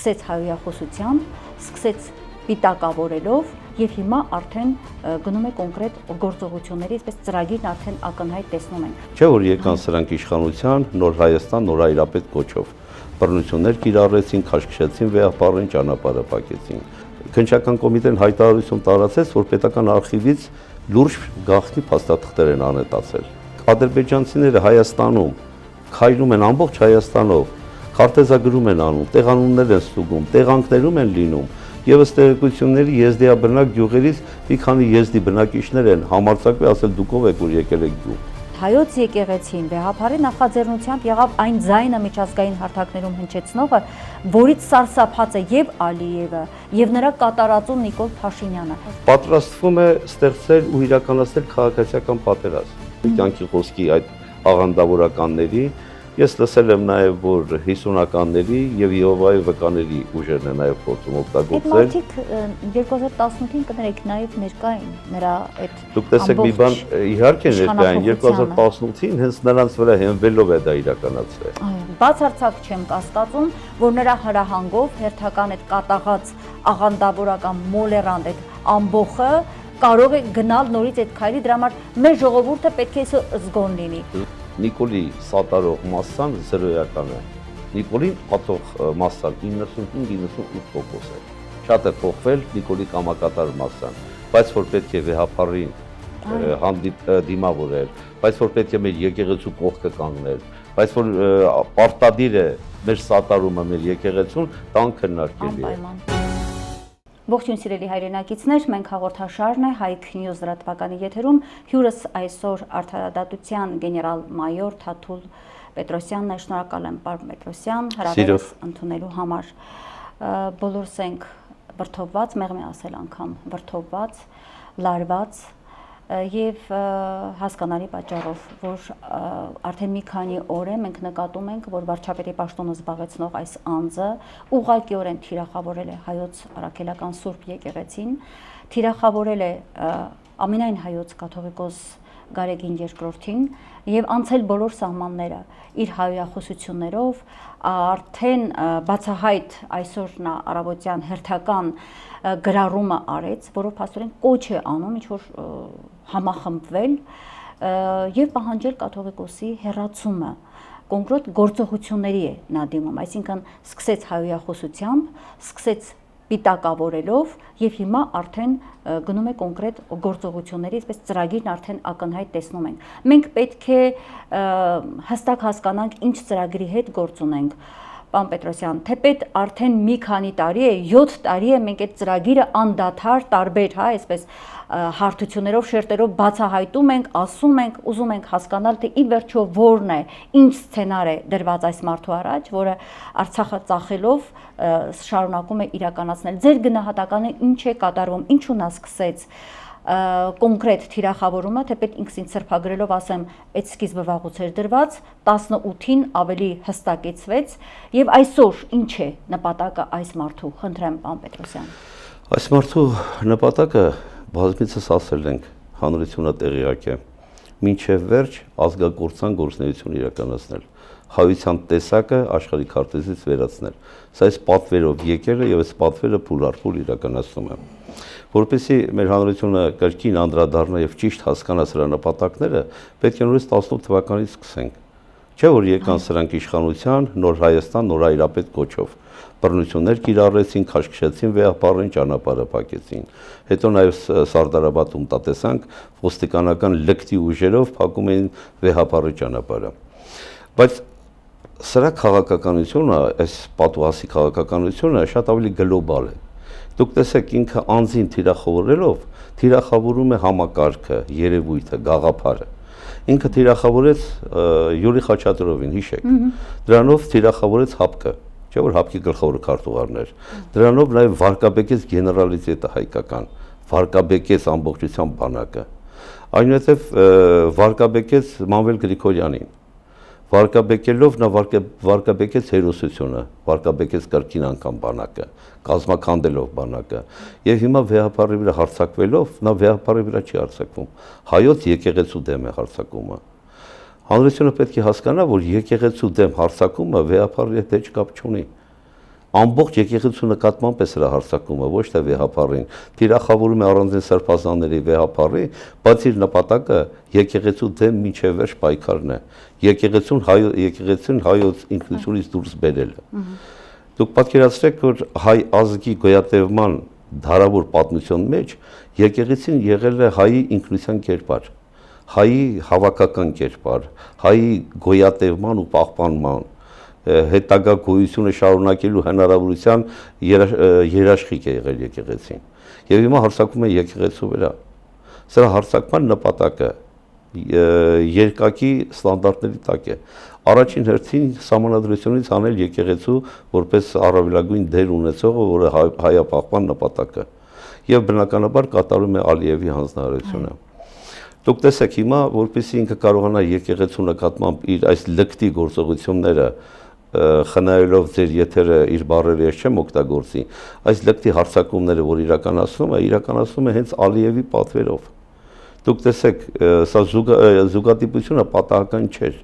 սկսեց հայոյախոսությամբ, սկսեց պիտակավորելով եւ հիմա արդեն գնում է կոնկրետ գործողությունների, այսպես ծրագիրն արդեն ակնհայտ տեսնում ենք։ Չէ՞ որ եկան սրանք իշխանության, նոր Հայաստան, նոր Հայրապետ կոչով։ Բռնություններ կիրառեցին, քաշքշեցին, վեհապարին ճանապարհը փակեցին։ Քննչական կոմիտեն հայտարարություն տարածեց, որ պետական արխիվից լուրջ գաղտնի փաստաթղթեր են անետացել։ Ադրբեջանցիները Հայաստանում քայլում են ամբողջ Հայաստանով, քարտեզագրում են անում, տեղանուններ են ստուգում, տեղանքներում են լինում, եւ ըստ տեղեկությունների եզդիաբնակ գյուղերից մի քանի եզդի բնակիչներ են համարձակվել ասել դուք ով եք որ եկել եք գյուղ։ Հայոց եկեղեցին վեհապարի նախաձեռնությամբ եղավ այն ձայնը միջազգային հարթակներում հնչեցնողը, որից սարսափած է եւ Ալիևը, եւ նրա կատարածում Նիկոլ Փաշինյանը։ Պատրաստվում է ստեղծել ու իրականացնել քաղաքացիական պատերազմ։ Կյանքի խոսքի այդ աղանդավորականների ես լսել եմ նաև որ 50-ականների եւ Եհովայի վկաների ուժերն են նաև փորձում օգտագործել։ Այդ մարդիկ 2018-ին կներեք նաև ներկա են նրա այդ դուք տեսեք մի բան իհարկե ներկա են 2018-ին հենց նրանց վրա հենվելով է դա իրականացվել։ Բացարձակ չեմ կասկածում, որ նրա հրահանգով հերթական այդ կատաղած աղանդավորական մոլերանտ այդ ամբողը կարող է գնալ նորից այդ քայլի, դրա համար մեր ժողովուրդը պետք է զգոն լինի։ Նիկոլի սատարող մասսան զրոյական է։ Նիկոլին պատող մասսան 95-98% է։ Շատ է փոխվել Նիկոլի կամակատար մասսան, բայց որ պետք է վեհապարին դիմավորել, բայց որ պետք է մեր եկեղեցու կողքը կանգնել, բայց որ պարտադիր է մեր սատարումը մեր եկեղեցուն, դա անքննարկելի է։ Ողջույն սիրելի հայրենակիցներ, մենք հաղորդաշարն է Հայք Նյուզ լրատվականի եթերում, հյուրս այսօր արդարադատության գեներալ-մայոր Թաթուլ Պետրոսյանն է, շնորհակալ եմ պարոն Պետրոսյան, հրավերս ընդունելու համար։ Բոլորս ենք վրդովված, մեղմ է ասել անգամ վրդովված, լարված եւ հասկանալի պատճառով, որ արդեն մի քանի օր է մենք նկատում ենք, որ վարչապետի պաշտոնը զբաղեցնող այս անձը ուղղակիորեն թիրախավորել է հայոց առաքելական Սուրբ եկեղեցին, թիրախավորել է ամենայն հայոց կաթողիկոս Գարեգին II-ին եւ անցել բոլոր սահմանները իր հայոյախոսություններով, արդեն բացահայտ այսօր նա առավոտյան հերթական գրառումը արեց, որով փաստորեն կոչ է անում ինչ-որ համախմբվել եւ պահանջել կաթողիկոսի հեռացումը, կոնկրետ գործողությունների է նա դիմում, այսինքն սկսեց հայոյախոսությամբ, սկսեց պիտակավորելով եւ հիմա արդեն գնում է կոնկրետ գործողությունների, այսպես ծրագիրն արդեն ակնհայտ տեսնում ենք։ Մենք պետք է հստակ հասկանանք ինչ ծրագրի հետ գործ ունենք։ Պարոն Պետրոսյան, թեպետ արդեն մի քանի տարի է, 7 տարի է մենք այդ ծրագիրը անդադար տարբեր, այսպես հարթություններով, շերտերով բացահայտում ենք, ասում ենք, ուզում ենք հասկանալ, թե ի վերջո որն է, ինչ սցենար է դրված այս մարդու առաջ, որը Արցախը ծախելով շարունակում է իրականացնել։ Ձեր գնահատականը ինչ է կատարվում, ինչու նա սկսեց կոնկրետ թիրախավորումը, թեպետ ինքս ինձ սրբագրելով ասեմ, այդ սկիզբը վաղուց էր դրված, 18-ին ավելի հստակեցվեց եւ այսօր ինչ է նպատակը այս մարդու, խնդրեմ պարոն Պետրոսյան։ Այս մարդու նպատակը բազմիցս ասել ենք, հանրությունը տեղյակ է, մինչև վերջ ազգակործան գործունեություն իրականացնել, հայության տեսակը աշխարհի քարտեզից վերացնել։ Սա այս պատվերով եկել է եւ այս պատվերը փուլ առ փուլ իրականացնում է։ Որպեսզի մեր հանրությունը կրկին անդրադառնա եւ ճիշտ հասկանա սրա նպատակները, պետք է նորից 18 թվականից սկսենք։ Չէ՞ որ եկան սրանք իշխանության, նոր Հայաստան, նոր Հայրապետ կոչով։ Բռնություններ կիրառեցին, քաշքշեցին, վեհապարին ճանապարհը փակեցին։ Հետո նաեւ Սարդարաբադում տեսանք ոստիկանական լկտի ուժերով փակում էին վեհապարի ճանապարհը։ Բայց սրա քաղաքականությունը, այս պատուհասի քաղաքականությունը շատ ավելի գլոբալ է։ Դուք տեսեք ինքը անձին թիրախավորելով, թիրախավորում է համակարգը, երևույթը, գաղափարը։ Ինքը թիրախավորեց Յուրի Խաչատրովին, հիշեք։ Դրանով թիրախավորեց ՀԱՊԿ-ը, չէ՞ որ ՀԱՊԿ-ի գլխավոր քարտուղարներ։ Դրանով նաև վարկաբեկեց գեներալիտետը հայկական, վարկաբեկեց ամբողջությամբ բանակը։ Այնուհետև վարկաբեկեց Մանվել Գրիգորյանին։ Վարկաբեկելով նա վարկաբեկեց հերոսությունը, վարկաբեկեց կրկին անգամ բանակը, կազմաքանդելով բանակը, եւ հիմա վեհապարի վրա հարձակվելով, նա վեհապարի վրա չի հարձակվում, հայոց եկեղեցու դեմ է հարձակումը։ Հանրությունը պետք է հասկանա, որ եկեղեցու դեմ հարձակումը վեհապարի հետ հեչ կապ չունի։ ամբողջ եկեղեցու նկատմամբ է սրա հարձակումը, ոչ թե վեհապարին, թիրախավորում է առանձին սրբազանների վեհապարի, բայց իր նպատակը եկեղեցու դեմ մինչև վերջ պայքարն է, եկեղեցին հայոց ինքնությունից դուրս բերելը։ Դուք պատկերացրեք, որ հայ ազգի գոյատևման դարավոր պատմության մեջ եկեղեցին եղել է հայի ինքնության կերպար, հայի հավաքական կերպար, հայի գոյատևման ու պահպանման, հետագա գոյությունը շարունակելու հնարավորության երաշխիք է եղել եկեղեցին։ Եվ հիմա հարձակում է եկեղեցու վրա։ Սրա հարձակման նպատակը երկակի ստանդարտների տակ է։ Առաջին հերթին սահմանադրությունից հանել եկեղեցու որպես առավելագույն դեր ունեցողը, որը հայապահպան նպատակը, եւ բնականաբար կատարում է Ալիևի հանձնարարությունը։ Դուք տեսեք հիմա, որպեսզի ինքը կարողանա եկեղեցու նկատմամբ իր այս լկտի գործողությունները խնայելով ձեր եթերը իր բառերը ես չեմ օգտագործի, այս լկտի հարձակումները, որ իրականացնում է հենց Ալիևի պատվերով։ Դուք տեսեք, սա զուգադիպությունը պատահական չէր։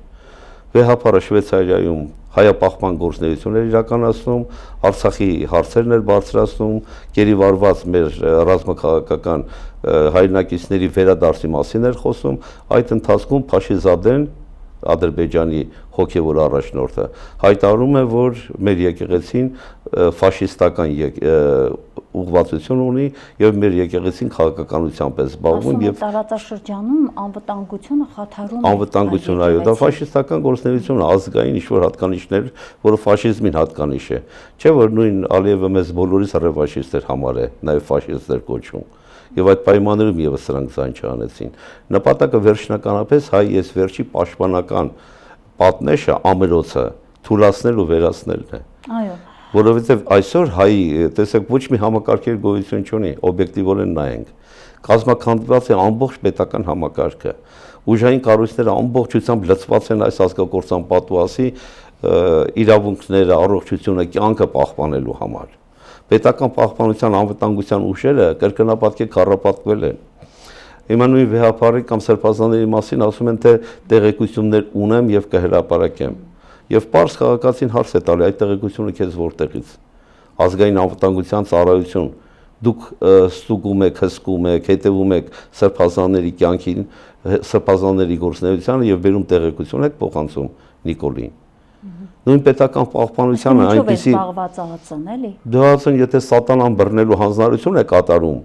Վեհապարը Շվեյցարիայում հայապահպան գործունեություններ իրականացնում, Արցախի հարցերն էր բարձրացնում, գերիվարված մեր ռազմաքաղաքական հայրենակիցների վերադարձի մասին էր խոսում, այդ ընթացքում Փաշիզադեն Ադրբեջանի հոգևոր առաջնորդը հայտարարում է, որ մեր եկեղեցին ֆաշիստական ուղղվածություն ունի եւ մեր եկեղեցին քաղաքականությամբ է զբաղվում եւ տարածաշրջանում անվտանգությունը խաթարում է։ Անվտանգություն, այո, դա ֆաշիստական գործունեություն, ազգային ինչ-որ հատկանիշներ, որը ֆաշիզմին հատկանիշ է։ Չէ՞ որ նույն Ալիևը մեզ բոլորիս ռևաշիստեր համար է, նաեւ ֆաշիստներ կոչում։ Եվ այդ պայմաններում եւս սրանք ձայն չանեցին։ Նպատակը վերջնականապես հայ ես վերջի պաշտպանական պատնեշը ամրոցը թուլացնել ու վերացնելն է։ Այո։ Որովհետեւ այսօր հայ, տեսեք, ոչ մի համակարգեր գոյություն չունի, օբյեկտիվորեն նայենք։ Կազմակերպված է ամբողջ պետական համակարգը։ Ուժային կառույցները ամբողջությամբ լցված են այս ազգակործան պատուհասի իրավունքները, առողջությունը, կյանքը պահպանելու համար։ Պետական պահպանության անվտանգության ուժերը կրկնապատկի քառապատկվել են։ Հիմա նույն վեհապարի կամ սրբազանների մասին ասում են, թե տեղեկություններ ունեմ եւ կհրապարակեմ։ Եվ պարզ քաղաքացին հարց է տալի, այդ տեղեկությունը քեզ որտեղից։ Ազգային անվտանգության ծառայություն։ Դուք ստուգում եք, հսկում եք, հետևում եք սրբազանների կյանքին, սրբազանների գործունեությանը եւ բերում տեղեկություն եք փոխանցում Նիկոլին։ Նույն պետական պահպանությանը այնպեսի զբաղված ԱԱՑ-ն էլի։ ԴԱԱՑ-ն եթե սատանան բռնելու հանձնարարություն է կատարում,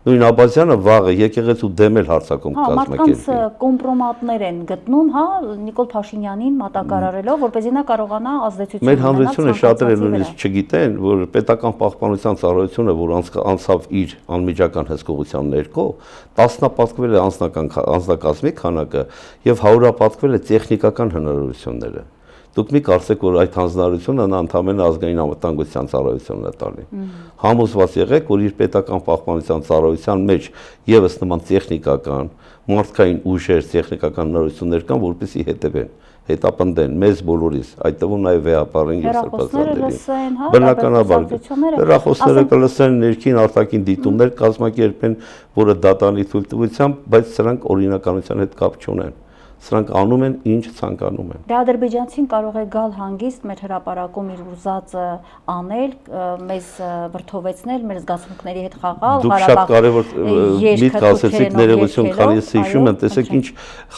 նույն Աբազյանը վաղը եկեղեցու դեմ էլ հարձակում կազմակերպի։ Մարդկանց կոմպրոմատներ են գտնում, հա, Նիկոլ Փաշինյանին մատակարարելով, որպեսզի նա կարողանա ազդեցություն ունենալ։ Մեր հանրությունը շատերը նույնիսկ չգիտեն, որ պետական պահպանության ծառայությունը, որ անցավ իր անմիջական հսկողության ներքո, տասնապատկվել է անձնակազմի քանակը եւ հարյուրապատկվել է տեխնիկական հնարավորությունները։ Դուք մի կարծեք, որ այդ հանձնարարությունը նա ընդհանրապես ազգային անվտանգության ծառայությունն է տալի։ Համոզված եղեք, որ իր պետական պահպանության ծառայության մեջ եւս նման տեխնիկական, մարդկային ուժեր, տեխնիկական հնարավորություններ կան, որպեսզի հետևեն, հետապնդեն մեզ բոլորիս, այդ թվում նաեւ վեհապարին եւ սրբազաններին։ Բնականաբար հեռախոսները կլսեն, ներքին արտաքին դիտումներ կազմակերպեն, որը դատանի թույլտվությամբ, բայց սրանք օրինականության հետ կապ չունեն։ Սրանք անում են ինչ ցանկանում են։ Դե ադրբեջանցին կարող է գալ հանգիստ մեր հրապարակում իր ուզածը անել, մեզ վրթովեցնել, մեր զգացմունքների հետ խաղալ, Դուք շատ կարևոր միտք ասեցիք, ներողություն, քանի ես հիշում եմ, տեսեք ինչ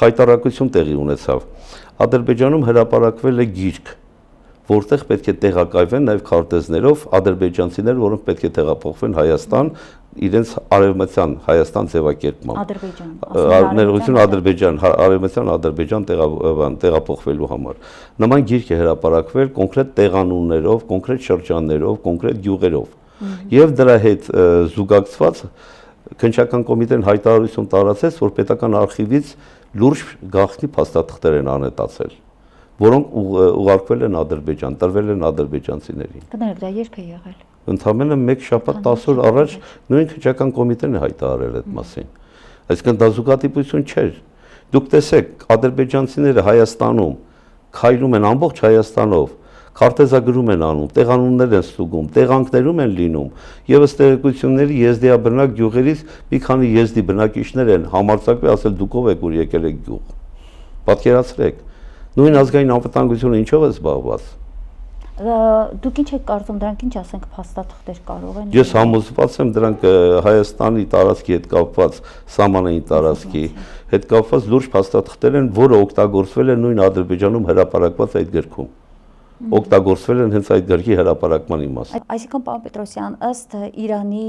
խայտարակություն տեղի ունեցավ։ Ադրբեջանում հրապարակվել է գիրք, որտեղ պետք է տեղակայվեն նաև քարտեզներով ադրբեջանցիներ, որոնք պետք է տեղափոխվեն Հայաստան, իրենց արևմտյան Հայաստան ձևակերպման։ Ներողություն, Ադրբեջան, արևմտյան Ադրբեջան տեղափոխվելու համար։ Նման գիրք է հրապարակվել կոնկրետ տեղանուններով, կոնկրետ շրջաններով, կոնկրետ գյուղերով։ Եվ դրա հետ զուգակցված քննչական կոմիտեն հայտարարություն տարածեց, որ պետական արխիվից լուրջ գաղտնի փաստաթղթեր են անետացել, որոնք ուղարկվել են Ադրբեջան, տրվել են ադրբեջանցիներին։ Կներեք, դա երբ է եղել։ Ընդամենը 1 շաբաթ 10 օր առաջ նույն քննչական կոմիտեն է հայտարարել այդ մասին։ Այսինքն դա զուգադիպություն չէր։ Դուք տեսեք, ադրբեջանցիները Հայաստանում քայլում են ամբողջ Հայաստանով, քարտեզագրում են անում, տեղանուններ են ստուգում, տեղանքներում են լինում, եւ ըստ տեղեկությունների եզդիաբնակ գյուղերից մի քանի եզդի բնակիչներ են համարձակվել ասել դուք ով եք, որ եկել եք գյուղ։ Պատկերացրեք, նույն ազգային անվտանգությունը ինչով է զբաղված։ Դուք ինչ եք կարծում, դրանք ինչ ասենք փաստաթղթեր կարող են։ Ես համոզված եմ դրանք Հայաստանի տարածքի հետ կապված, սահմանային տարածքի հետ կապված լուրջ փաստաթղթեր են, որը օգտագործվել է նույն Ադրբեջանում հրապարակված այդ գրքում։ Օգտագործվել են հենց այդ գրքի հրապարակման իմաստով։ Այսինքն, պարոն Պետրոսյան, ըստ Իրանի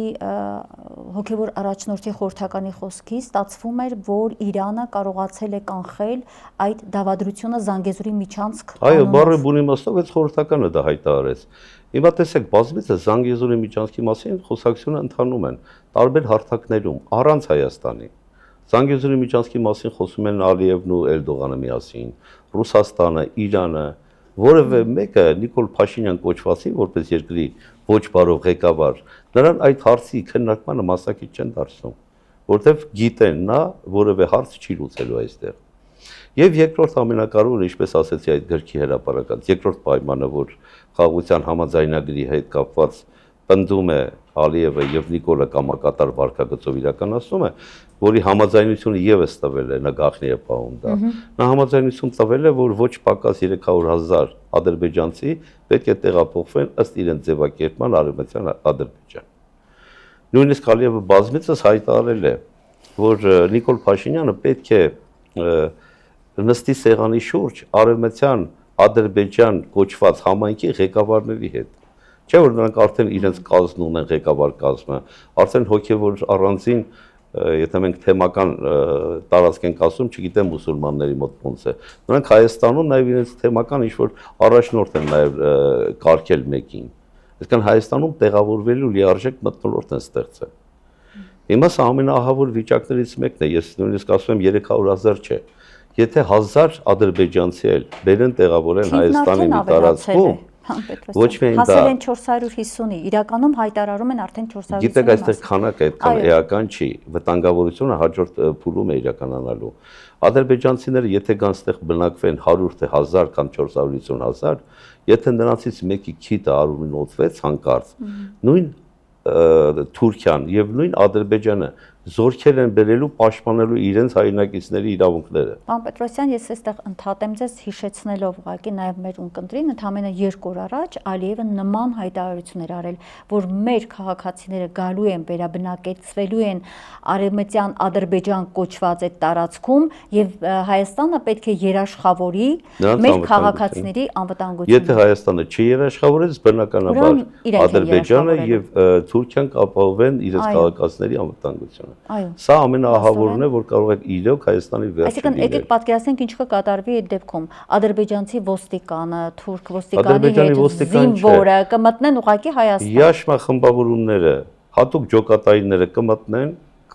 հոգևոր առաջնորդի խորհրդականի խոսքից ստացվում էր, որ Իրանը կարողացել է կանխել այդ դավադրությունը Զանգեզուրի միջանցք Այո, անունով։ բառը բուն իմաստով այդ խորհրդականը դա հայտարարեց։ Հիմա տեսեք, բազմիցս Զանգեզուրի միջանցքի մասին խոսակցությունը ընթանում են տարբեր հարթակներում, առանց Հայաստանի։ Զանգեզուրի միջանցքի մասին խոսում են Ալիևն ու Էրդողանը միասին, Ռուսաստանը, Իրանը, որևէ մեկը Նիկոլ Փաշինյան կոչվածի որպես երկրի ոչ բարով ղեկավար, նրան այդ հարցի քննարկմանը մասնակից չեն դարձնում, որտեղ գիտեն նա որևէ հարց չի լուծելու այստեղ։ Եվ երկրորդ ամենակարևորը, ինչպես ասեցի, այդ գրքի հրապարակած երկրորդ պայմանը, որ խաղաղության համաձայնագրի հետ կապված պնդում է Ալիևը եւ Նիկոլը կամակատար վարկագծով իրականացնում է, որի համաձայնությունը եւս տվել է, նա գաղտնի է պահում դա։ Նա համաձայնություն տվել է, որ ոչ պակաս 300,000 ադրբեջանցի պետք է տեղափոխվեն ըստ իրենց ձևակերպման արևմտյան Ադրբեջան։ Նույնիսկ Ալիևը բազմիցս հայտարարել է, որ Նիկոլ Փաշինյանը պետք է նստի սեղանի շուրջ արևմտյան Ադրբեջան կոչված համայնքի ղեկավարների հետ։ Չէ՞ որ նրանք արդեն իրենց կազմն ունեն, ղեկավար կազմը, արդեն հոգևոր առանձին, եթե մենք թեմական տարածք ենք ասում, չգիտեմ մուսուլմանների մոտ ոնց է։ Նրանք Հայաստանում նաև իրենց թեմական ինչ-որ առաջնորդ են նաև կարգել մեկին։ Այսինքն Հայաստանում տեղավորվելու լիարժեք մթնոլորտ են ստեղծել։ Հիմա սա ամենաահավոր վիճակներից մեկն է, ես նույնիսկ ասում եմ 300,000 չէ։ Եթե 1000 ադրբեջանցի էլ բերեն տեղավորեն Հայաստանի մի տարածքում, ոչ միայն դա, հասել են 450-ի, իրականում հայտարարում են արդեն 450-ի։ Գիտեք, այստեղ քանակը այդքան էական չի, վտանգավորությունը հաջորդ փուլում է իրականանալու։ Ադրբեջանցիները եթե կան ստեղ բնակվեն 100 թե 1000 կամ 450,000, եթե նրանցից մեկի քիթը արումին օծվեց հանկարծ, նույն Թուրքիան եւ նույն Ադրբեջանը զորքեր են բերելու պաշտպանելու իրենց հայրենակիցների իրավունքները։ Պարոն Պետրոսյան, ես այստեղ ընդհատեմ ձեզ հիշեցնելով ուղղակի նաև մեր ունկնդրին, ընդամենը 2 օր առաջ Ալիևը նման հայտարարություն էր արել, որ մեր քաղաքացիները գալու են, վերաբնակեցվելու են արևմտյան Ադրբեջան կոչված այդ տարածքում եւ Հայաստանը պետք է երաշխավորի մեր քաղաքացիների անվտանգությունը։ Եթե Հայաստանը չերաշխավորեց, բնականաբար Ադրբեջանը եւ Թուրքիան կապահովեն իրենց քաղաքացիների անվտանգությունը։ Սա ամենաահավորն է, որ կարող է իրոք Հայաստանի վերջը լինել։ Այսինքն եկեք պատկերացնենք ինչ կկատարվի այդ դեպքում։ Ադրբեջանցի ոստիկանը, թուրք ոստիկանի հետ զինվորը կմտնեն ուղղակի Հայաստան։ Յաշմա խմբավորումները, հատուկ ջոկատայինները կմտնեն,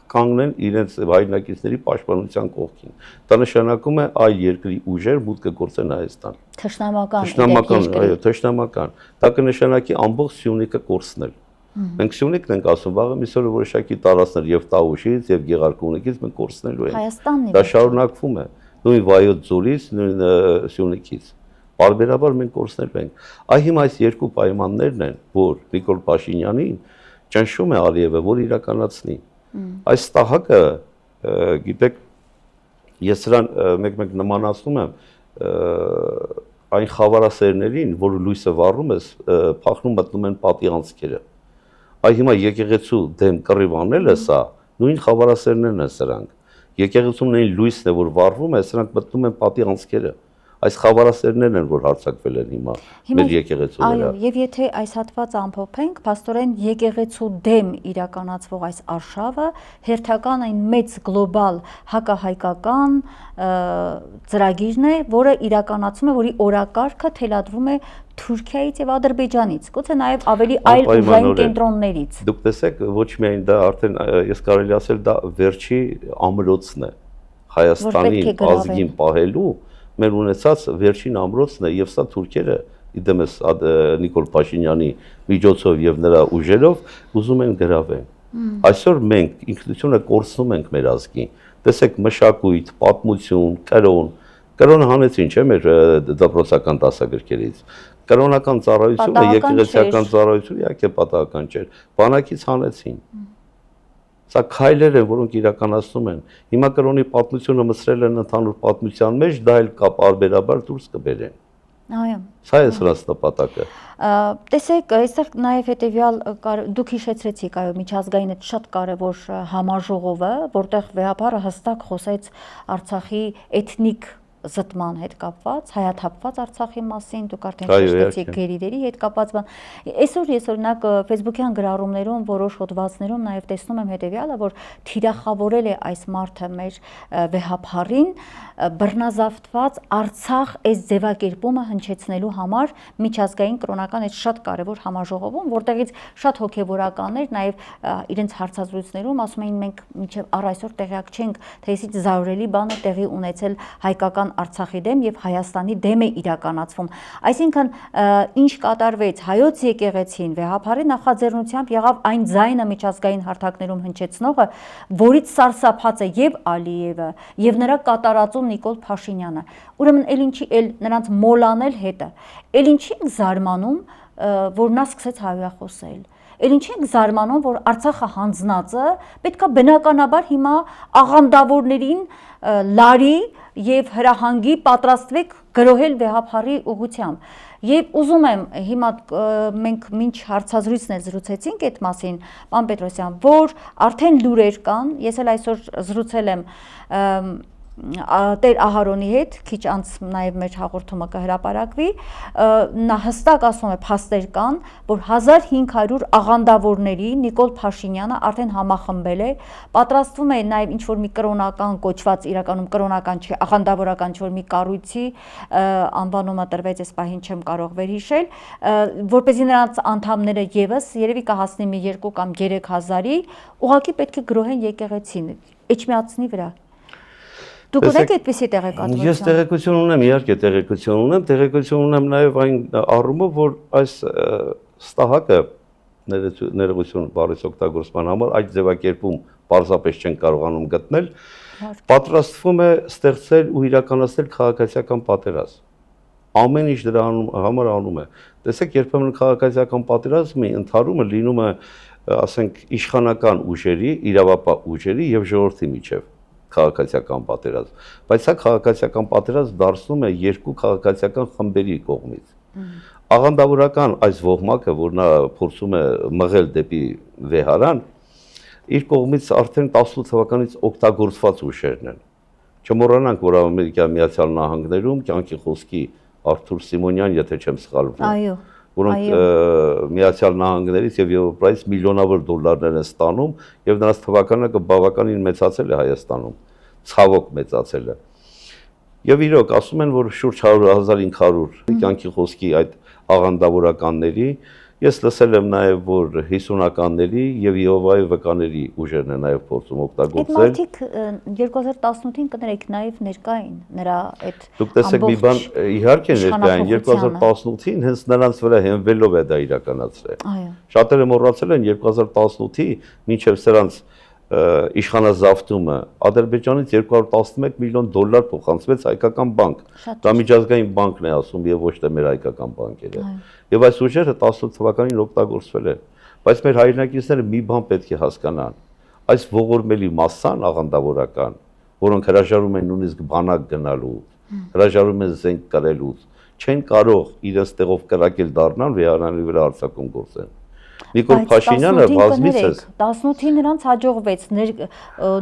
կանգնեն իրենց հայրենակիցների պաշտպանության կողքին։ Դա նշանակում է այլ երկրի ուժեր մուտք կգործեն Հայաստան։ Թշնամական, այո, թշնամական։ Դա կնշանակի ամբողջ Սյունիքը կորցնել։ Մենք Սյունիքն ենք ասում, վաղը մի սորը որոշակի տարածքներ եւ Տաուշից եւ Գեղարքունիքից մենք կորցնելու ենք։ Հայաստանն է։ Դա շարունակվում է։ Նույն Վայոց ձորից, նույն Սյունիքից։ Բարբերաբար մենք կորցնելու ենք։ Այ հիմա այս երկու պայմաններն են, որ Նիկոլ Փաշինյանին ճնշում է Ալիևը, որ իրականացնի։ Այս տահակը, գիտեք, ես սրան մեկ-մեկ նմանացնում եմ այն խավարասերներին, որ լույսը վառում ես, փախնում մտնում են պատի անցքերը։ Այ հիմա եկեղեցու դեմ կռիվ անելը սա, նույն խավարասերներն են սրանք։ Եկեղեցում նույն լույսն է, որ վառվում է, սրանք մտնում են պատի անցքերը։ Այս խավարասերներն են, որ հարձակվել են հիմա մեր եկեղեցու վրա։ Այո, եւ եթե այս հատվածը ամփոփենք, փաստորեն եկեղեցու դեմ իրականացվող այս արշավը հերթական այն մեծ գլոբալ հակահայկական ծրագիրն է, որը իրականացում է, որի օրակարգը թելադրվում է Թուրքիայից եւ Ադրբեջանից, գուցե նաեւ ավելի այլ ուժային կենտրոններից։ Դուք տեսեք, ոչ միայն դա արդեն ես կարելի ասել դա վերջի ամրոցն է Հայաստանի ազգին պահելու մեր ունեցած վերջին ամրոցն է եւ սա թուրքերը իդեմս Նիկոլ Փաշինյանի միջոցով եւ նրա ուժերով ուզում են գրավել։ Այսօր մենք ինքնությունը կորցնում ենք մեր ազգին։ Տեսեք մշակույթ, պատմություն, կրոն հանեցին, չէ՞ մեր դպրոցական դասագրքերից։ Կրոնական ծառայությունը, եկեղեցիական ծառայությունը իհարկե պատահական չէր։ Բանակից հանեցին։ Սա քայլեր են, որոնք իրականացնում են։ Հիմա կրոնի պատմությունը մսրել են ընդհանուր պատմության մեջ, դա էլ կապարբերաբար դուրս կբերեն։ Այո։ Սա է սրանց նպատակը։ Տեսեք, այստեղ նաև հետևյալ դուք հիշեցրեցիք, այո, միջազգային այդ շատ կարևոր համաժողովը, որտեղ վեհապարը հստակ խոսեց Արցախի էթնիկ զտման հետ կապված, հայաթափված Արցախի մասին, դուք արդեն շեշտեցիք գերիների հետ կապված բան։ Այսօր ես օրինակ Facebook-յան գրառումներում, որոշ հոդվածներում նաև տեսնում եմ հետևյալը, որ թիրախավորել է այս մարդը մեր վեհապարին բռնազավթված Արցախ այս ձևակերպումը հնչեցնելու համար միջազգային կրոնական այդ շատ կարևոր համաժողովում, որտեղից շատ հոգևորականներ նաև իրենց հարցազրույցներում ասում էին մենք մինչև առ այսօր տեղյակ չենք, թե այսից զարորելի բան է տեղի ունեցել հայկական Արցախի դեմ եւ Հայաստանի դեմ է իրականացվում։ Այսինքն ինչ կատարվեց հայոց եկեղեցին վեհապարի նախաձեռնությամբ եղավ այն ձայնը միջազգային հարթակներում հնչեցնողը, որից սարսափած է եւ Ալիևը եւ նրա կատարածում Նիկոլ Փաշինյանը։ Ուրեմն էլ ինչի էլ նրանց մոլանել հետը։ Էլ ինչի ենք զարմանում, որ նա սկսեց հայոյախոսել։ Էլ ինչի ենք զարմանում, որ Արցախը հանձնածը պետքա բնականաբար հիմա աղանդավորներին լարի եւ հրահանգի պատրաստվեք գրոհել վեհապարի ուղղությամբ։ Եվ ուզում եմ հիմա մենք մինչ հարցազրույցն էլ զրուցեցինք այդ մասին, պարոն Պետրոսյան, որ արդեն լուրեր կան, ես էլ այսօր զրուցել եմ Տեր Ահարոնի հետ, քիչ անց նաև մեր հաղորդումը կհրապարակվի, նա հստակ ասում է փաստեր կան, որ 1500 աղանդավորների Նիկոլ Փաշինյանը արդեն համախմբել է, պատրաստվում է նաև ինչ-որ մի կրոնական կոչված, իրականում կրոնական չէ, աղանդավորական ինչ-որ մի կառույցի անվանումը տրվեց, այս պահին չեմ կարող վերհիշել, որպեսզի նրանց անդամները եւս երևի կհասնի մի 2 կամ 3000-ի, ուղղակի պետք է գրոհեն եկեղեցին, Էջմիածնի վրա։ Դուք ունեք այդպիսի տեղեկատվություն։ Ես տեղեկություն ունեմ, իհարկե տեղեկություն ունեմ նաև այն առումով, որ այս ստահակը ներողություն բառից օգտագործման համար այդ ձևակերպում պարզապես չեն կարողանում գտնել, պատրաստվում է ստեղծել ու իրականացնել քաղաքացիական պատերազմ։ Ամեն ինչ դրա համար անում է։ Տեսեք, երբեմն քաղաքացիական պատերազմի ընթարումը լինում է, ասենք, իշխանական ուժերի, իրավապահ ուժերի եւ ժողովրդի միջև քաղաքացիական պատերազմ, բայց սա քաղաքացիական պատերազմ դարձնում է երկու քաղաքացիական խմբերի կողմից։ Աղանդավորական այս ոհմակը, որ նա փորձում է մղել դեպի վեհարան, իր կողմից արդեն 18 թվականից օգտագործված ուժերն են։ Չմոռանանք, որ Ամերիկայի Միացյալ Նահանգներում կյանքի խոսքի Արթուր Սիմոնյան, եթե չեմ սխալվում, այո, որոնք Միացյալ Նահանգներից եւ Եվրոպայից միլիոնավոր դոլարներ են ստանում եւ նրանց թվականը բավականին մեծացել է Հայաստանում, ցավոք մեծացել է։ Եվ իրոք ասում են, որ շուրջ 100,500 կյանքի խոսքի այդ աղանդավորականների, ես լսել եմ նաև, որ 50-ականների եւ Եհովայի վկաների ուժերն են նաև փորձում օգտագործել։ Այդ մարդիկ 2018-ին կներեք նաև ներկա էին նրա այդ Դուք տեսեք մի բան, իհարկե ներկա են 2018-ին հենց նրանց վրա հենվելով է դա իրականացրել։ Այո։ Շատերը մոռացել են 2018-ի մինչև սրանց իշխանազավթումը Ադրբեջանից 211 միլիոն դոլար փոխանցվեց հայկական բանկ։ Դա միջազգային բանկն է ասում եւ ոչ թե մեր հայկական բանկերը։ Եվ այս ուժերը 18 թվականին օգտագործվել են։ Բայց մեր հայրենակիցները մի բան պետք է հասկանան։ Այս ողորմելի մասսան աղանդավորական, որոնք հրաժարվում են նույնիսկ բանակ գնալու, հրաժարվում են զենք կրելուց, չեն կարող իրենց տեղով կրակել դառնալ վեհարանի վրա արձակում գործեն։ Նիկոլ Փաշինյանը բազմիցս 18-ին նրանց հաջողվեց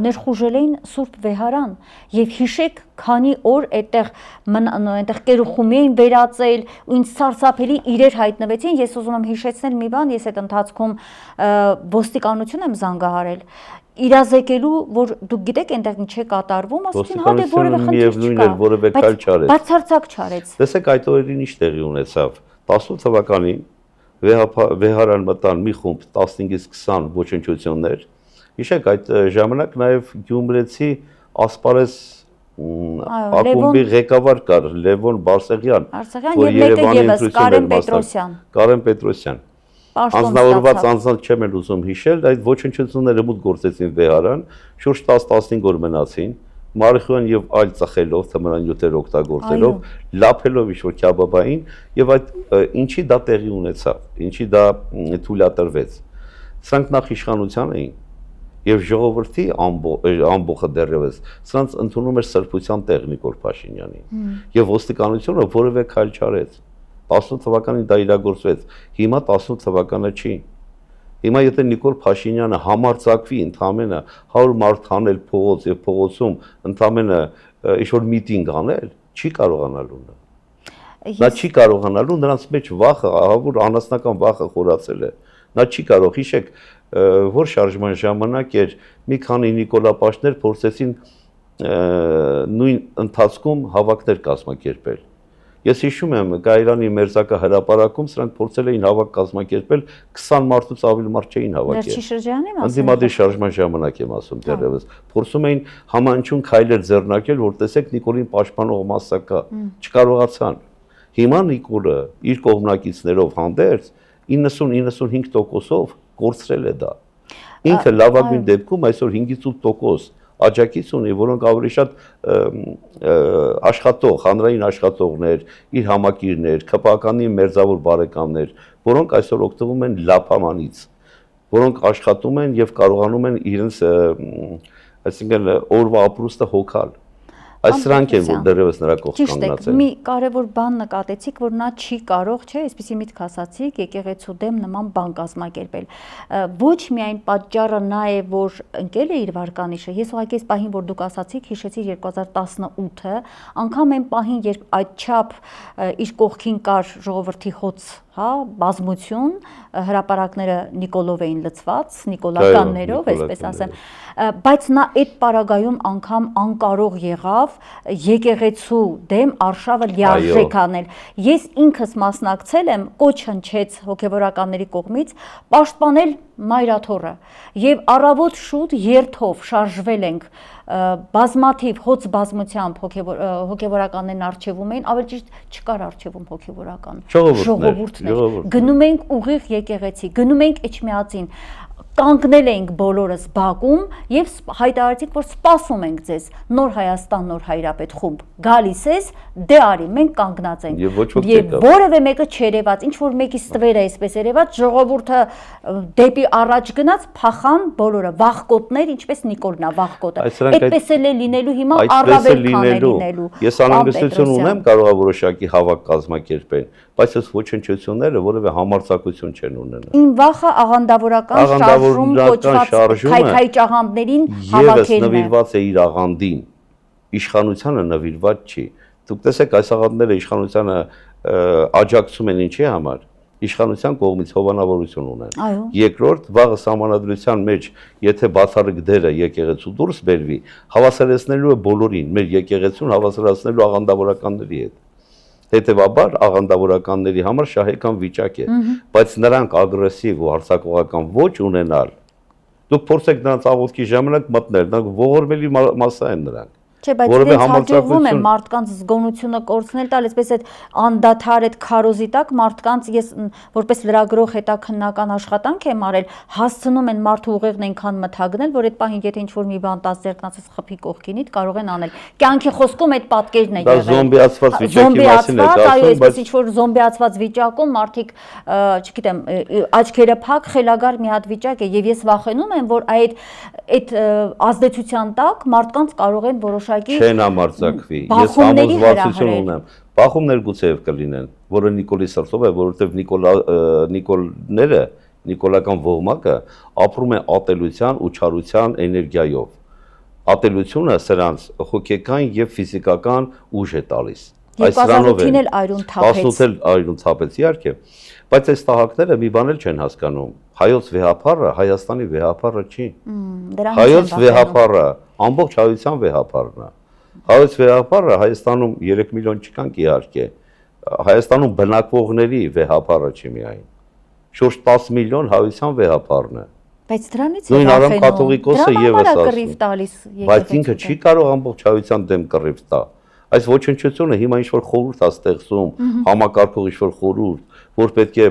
ներխուժել էին Սուրբ Վեհարան եւ հիշեք քանի օր այդտեղ կերուխումի էին վերածել ու ինձ սարսափելի իրեր հայտնվեցին ես ուզում եմ հիշեցնել մի բան ես այդ ընթացքում ոստիկանություն եմ զանգահարել իրազեկելու որ դուք գիտեք այնտեղ ինչ է կատարվում ասեցին հա դե որևէ խնդիր չկա բացարձակ չարեց տեսեք այդ օրերին ինչ տեղի ունեցավ 18 թվականին Վեհարան մտան մի խումբ 15-ից 20 ոչնչություններ։ Հիշեք, այդ ժամանակ նաև Գյումրեցի ասպարեզ ակումբի ղեկավար կար Լևոն Բարսեղյան, որ Երևանի Կարեն Պետրոսյան։ Անձնավորված անձանց չեմ էլ ուզում հիշել, այդ ոչնչությունները մուտք գործեցին Վեհարան, շուրջ 10-15 օր մնացին։ Մարիխուան եւ այլ ծխելով թմրանյութեր օգտագործելով լափելով ինչ-որ քյաբաբային եւ այդ ինչի դա տեղի ունեցավ ինչի դա թույլատրվեց սրանք նախ իշխանության էին Եվ ժողովրդի ամբողջը դեռևս սրանց ընդունում էր սրբության տեղ Նիկոլ Փաշինյանին։ Եվ ոստիկանությունը որևէ քայլ չարեց։ 18 թվականին դա իրագործվեց։ Հիմա 18 թվականը չի։ Հիմա եթե Նիկոլ Փաշինյանը համարձակվի ընդամենը 100 մարդ հանել փողոց եւ փողոցում ընդամենը ինչ-որ միտինգ անել, չի կարողանալու նա։ Նա չի կարողանալու, նրանց մեջ վախը, ահավոր անասնական վախը խորացել է։ Նա չի կարող, հիշեք, որ շարժման ժամանակ էր մի քանի նիկոլապաշտներ փորձեցին նույն ընթացքում հավաքներ կազմակերպել։ Ես հիշում եմ Գայրանի մերձակա հրապարակում սրանք փորձել էին հավաք կազմակերպել 20 մարդուց ավելի մարդ չէին հավաքել։ Վերջի շրջանի մասը։ Ընդդիմադիր շարժման ժամանակ եմ ասում դեռևս։ Փորձում էին համանչուն քայլեր ձեռնարկել, որ տեսեք Նիկոլին պաշտպանող մասսա կա։ Չկարողացան։ Հիմա Նիկոլը իր կողմնակիցներով հանդերձ 90-95%-ով կորցրել է դա։ Ինքը լավագույն դեպքում այսօր 5-8% աջակից ունի, որոնք ավելի շատ աշխատող, հանրային աշխատողներ, իր համակիրներ, ԿՊԱԿ-ի մերձավոր բարեկամներ, որոնք այսօր օգտվում են լափամանից, որոնք աշխատում են եւ կարողանում են իրենց, այսինքն օրվա ապրուստը հոգալ։ Այս սրանք են, որ դեռևս նրա կողք կանգնած են։ Մի կարևոր բան նկատեցիք, որ նա չի կարող, չէ, այսպեսի միտք ասացիք, եկեղեցու դեմ նման բան կազմակերպել։ Ոչ միայն պատճառը նա է, որ ընկել է իր վարկանիշը, ես ուղղակի այս պահին, որ դուք ասացիք, հիշեցի 2018-ը, անգամ այն պահին, երբ այդչափ իր կողքին կար ժողովրդի հոց, հա, բազմություն, հրապարակները Նիկոլով էին լցված, նիկոլականներով, այսպես ասեմ, բայց նա այդ պարագայում անգամ անկարող եղավ եկեղեցու դեմ արշավը լիարժեք անել։ Ես ինքս մասնակցել եմ, կոչ հնչեց հոգևորականների կողմից պաշտպանել Մայրաթոռը եւ առավոտ շուտ երթով շարժվել ենք բազմաթիվ հոց բազմությամբ հոգևորականներն արխիվում էին, ավելի ճիշտ չկար արխիվում հոգևորական ժողովուրդներ, գնում ենք ուղիղ եկեղեցի, գնում ենք Էջմիածին, կանգնել էինք բոլորս բակում եւ հայտարարեցինք, որ սպասում ենք ձեզ, Նոր Հայաստան, Նոր Հայրապետ խումբ, գալիս ես, դե արի, մենք կանգնած ենք։ Եվ որևէ մեկը չերևաց, ինչ որ մեկի ստվերը այսպես երևաց, ժողովուրդը դեպի առաջ գնաց, փախան բոլորը, վախկոտներ, ինչպես Նիկոլն է վախկոտը։ Այդպես էլ է լինելու հիմա, առավել քան է լինելու։ Ես անհանգստություն ունեմ, կարող է որոշակի հավաք կազմակերպել, բայց այս ոչնչությունները որևէ համարձակություն չեն ունենա։ Իմ վախը աղանդավորական շարժում կոչված քայքայ աղանդներին հավաքելն է։ Եվս նվիրված է իր աղանդին, իշխանությանը նվիրված չի։ Դուք տեսեք, այս աղանդները իշխանությանը աջակցում են ինչի համար։ Իշխանության կողմից հովանավորություն ունեն։ Երկրորդ, վաղը սահմանադրության մեջ, եթե բացառիկ դերը եկեղեցու դուրս բերվի, հավասարեցնելու է բոլորին, մեր եկեղեցուն հավասարացնելու աղանդավորականների հետ։ Հետևաբար աղանդավորականների համար շահեկան վիճակ է, բայց նրանք ագրեսիվ ու հարձակողական ոճ ունենալ, դուք փորձեք նրանց աղոթքի ժամանակ մտնել, նրանք ողորմելի մասսա են նրանք։ Չէ, բայց իրենց հաջողվում է մարդկանց զգոնությունը կորցնել տալ, այսպես այդ անդադար այդ քարոզի տակ մարդկանց, ես որպես լրագրող հետաքննական աշխատանք եմ արել, հասցնում են մարդու ուղեղն այնքան մթագնել, որ այդ պահին եթե ինչ-որ մի բան տաս ձերքնացած խփի կողքինից կարող են անել։ Կյանքի խոսքում այդ պատկերն է եղել։ Դա զոմբիացված վիճակի մասին է ասում, բայց ինչ-որ զոմբիացված վիճակում մարդիկ, չգիտեմ, աչքերը փակ, խելագար մի հատ վիճակ է, եւ ես վախենում եմ, որ այդ ազդեցության տակ մարդկանց կարող են որոշակի չեն համարձակվի։ Ես համոզվածություն ունեմ։ Բախումներ գուցեև կլինեն, որը Նիկոլի սրտով է, որովհետև Նիկոլները, նիկոլական ողմակը ապրում է ատելության ու չարության էներգիայով։ Ատելությունը սրանց հոգեկան եւ ֆիզիկական ուժ է տալիս։ Այս դրանով էլ այրուն թափեց։ 18-ել այրուն թափեց, իհարկե։ Բայց այս տաղակները մի բան էլ չեն հասկանում։ Հայոց վեհապարը Հայաստանի վեհապարը չի։ Հայոց վեհապարը ամբողջ հայության վեհապարն է։ Հայոց վեհապարը Հայաստանում 3 միլիոն չկանք իհարկե։ Հայաստանում բնակվողների վեհապարը չի միայն։ Շուրջ 10 միլիոն հայության վեհապարն է։ Բայց դրանից նույն Արամ կաթողիկոսը եւս ասում։ Բայց ինքը չի կարող ամբողջ հայության դեմ կռիվ տա։ Այս ոչնչությունը հիմա ինչ որ խորհուրդ է ստեղծում, համակարգող ինչ որ խորհուրդ, որ պետք է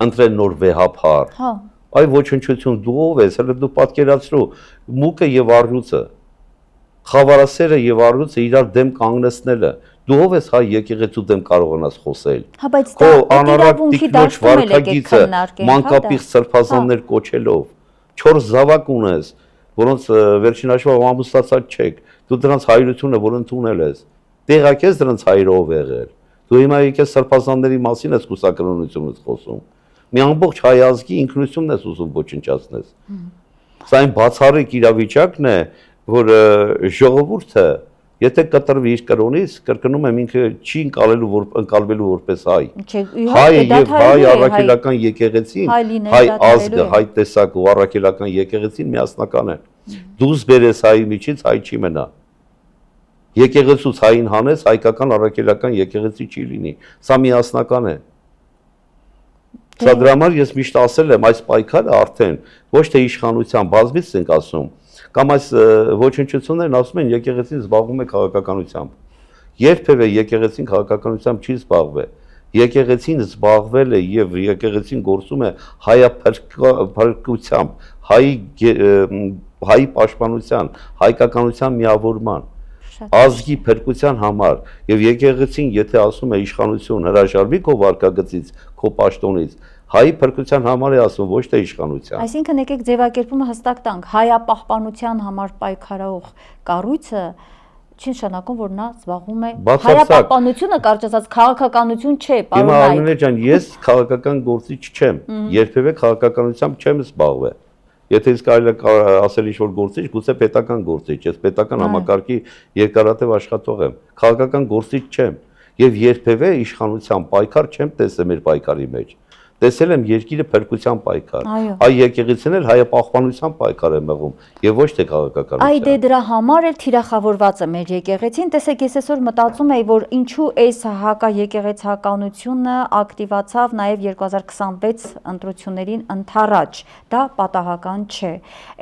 ընտրել նոր վեհապար։ Հա։ Այ ոչնչություն դու ով ես, հələ դու պատկերացրու մուկը եւ առյուծը, խավարասերը եւ առյուծը իրար դեմ կանգնեցնելը, դու ով ես հայ եկեղեցու դեմ կարողանաս խոսել։ Հա, բայց դա իրավունքի դաշտում էլ եք քննարկել, մանկապիղծ սրբազաններ կոչելով, 4 զավակ ունես, որոնց վերջին հաշվով ամուսնացած չեք, դու դրանց հայրությունը, որ ընդունել ես, տեղակ ես դրանց հայրով եղել։ Դու հիմա եկես սրբազանների մասին ես կուսակրոնությունից խոսում։ Մի ամբողջ հայ ազգի ինքնությունն ես ուզում ոչնչացնես։ Սա այն բացառիկ իրավիճակն է, որ ժողովուրդը, եթե կտրվի իր կրոնից, կրկնում եմ, ինքը չի ընկալվելու որպես հայ։ Հայը եւ հայ առաքելական եկեղեցին, հայ ազգը, հայ տեսակը ու առաքելական եկեղեցին միասնական են։ Դուս բերես հայի միջից հայ չի մնա։ Եկեղեցուց հային հանես, հայկական առաքելական եկեղեցի չի լինի։ Սա միասնական է։ Սա դրա համար ես միշտ ասել եմ, այս պայքարը արդեն ոչ թե իշխանության բազմից ենք ասում, կամ այս ոչնչություններն ասում են եկեղեցին զբաղվում է քաղաքականությամբ։ Երբևէ եկեղեցին քաղաքականությամբ չի զբաղվել։ Եկեղեցին զբաղվել է եւ եկեղեցին գործում է հայափրկությամբ, հայի պաշտպանության, հայկականության միավորման, ազգի փրկության համար եւ եկեղեցին եթե ասում է իշխանություն հրաժարվի քո վարկագծից, քո պաշտոնից, հայի փրկության համար է ասում, ոչ թե իշխանության։ Այսինքն եկեք ձևակերպումը հստակ տանք, հայապահպանության համար պայքարող կառույցը չի նշանակում, որ նա զբաղվում է հայապահպանությունը կարճ ասած քաղաքականություն չէ, պարոն Նայք։ Հիմա Արմինե ջան, ես քաղաքական գործիչ չեմ, երբևէ քաղաքականությամբ չեմ զբաղվել։ Եթե ես կարելի է ասել ինչ-որ գործիչ, գուցե պետական գործիչ, ես պետական համակարգի երկարատև աշխատող եմ, քաղաքական գործիչ չեմ եւ երբևէ իշխանության պայքար չեմ տեսել մեր պայքարի մեջ։ Տեսել եմ երկիրը փրկության պայքար։ Այ եկեղեցին էլ հայապահպանության պայքար է մղում եւ ոչ թե քաղաքականության։ Այ դե դրա համար էլ թիրախավորված է մեր եկեղեցին։ Տեսեք, ես այսօր մտածում եի, որ ինչու այս հակաեկեղեցականությունը ակտիվացավ նաեւ 2026 ընտրություններին ընդառաջ։ Դա պատահական չէ։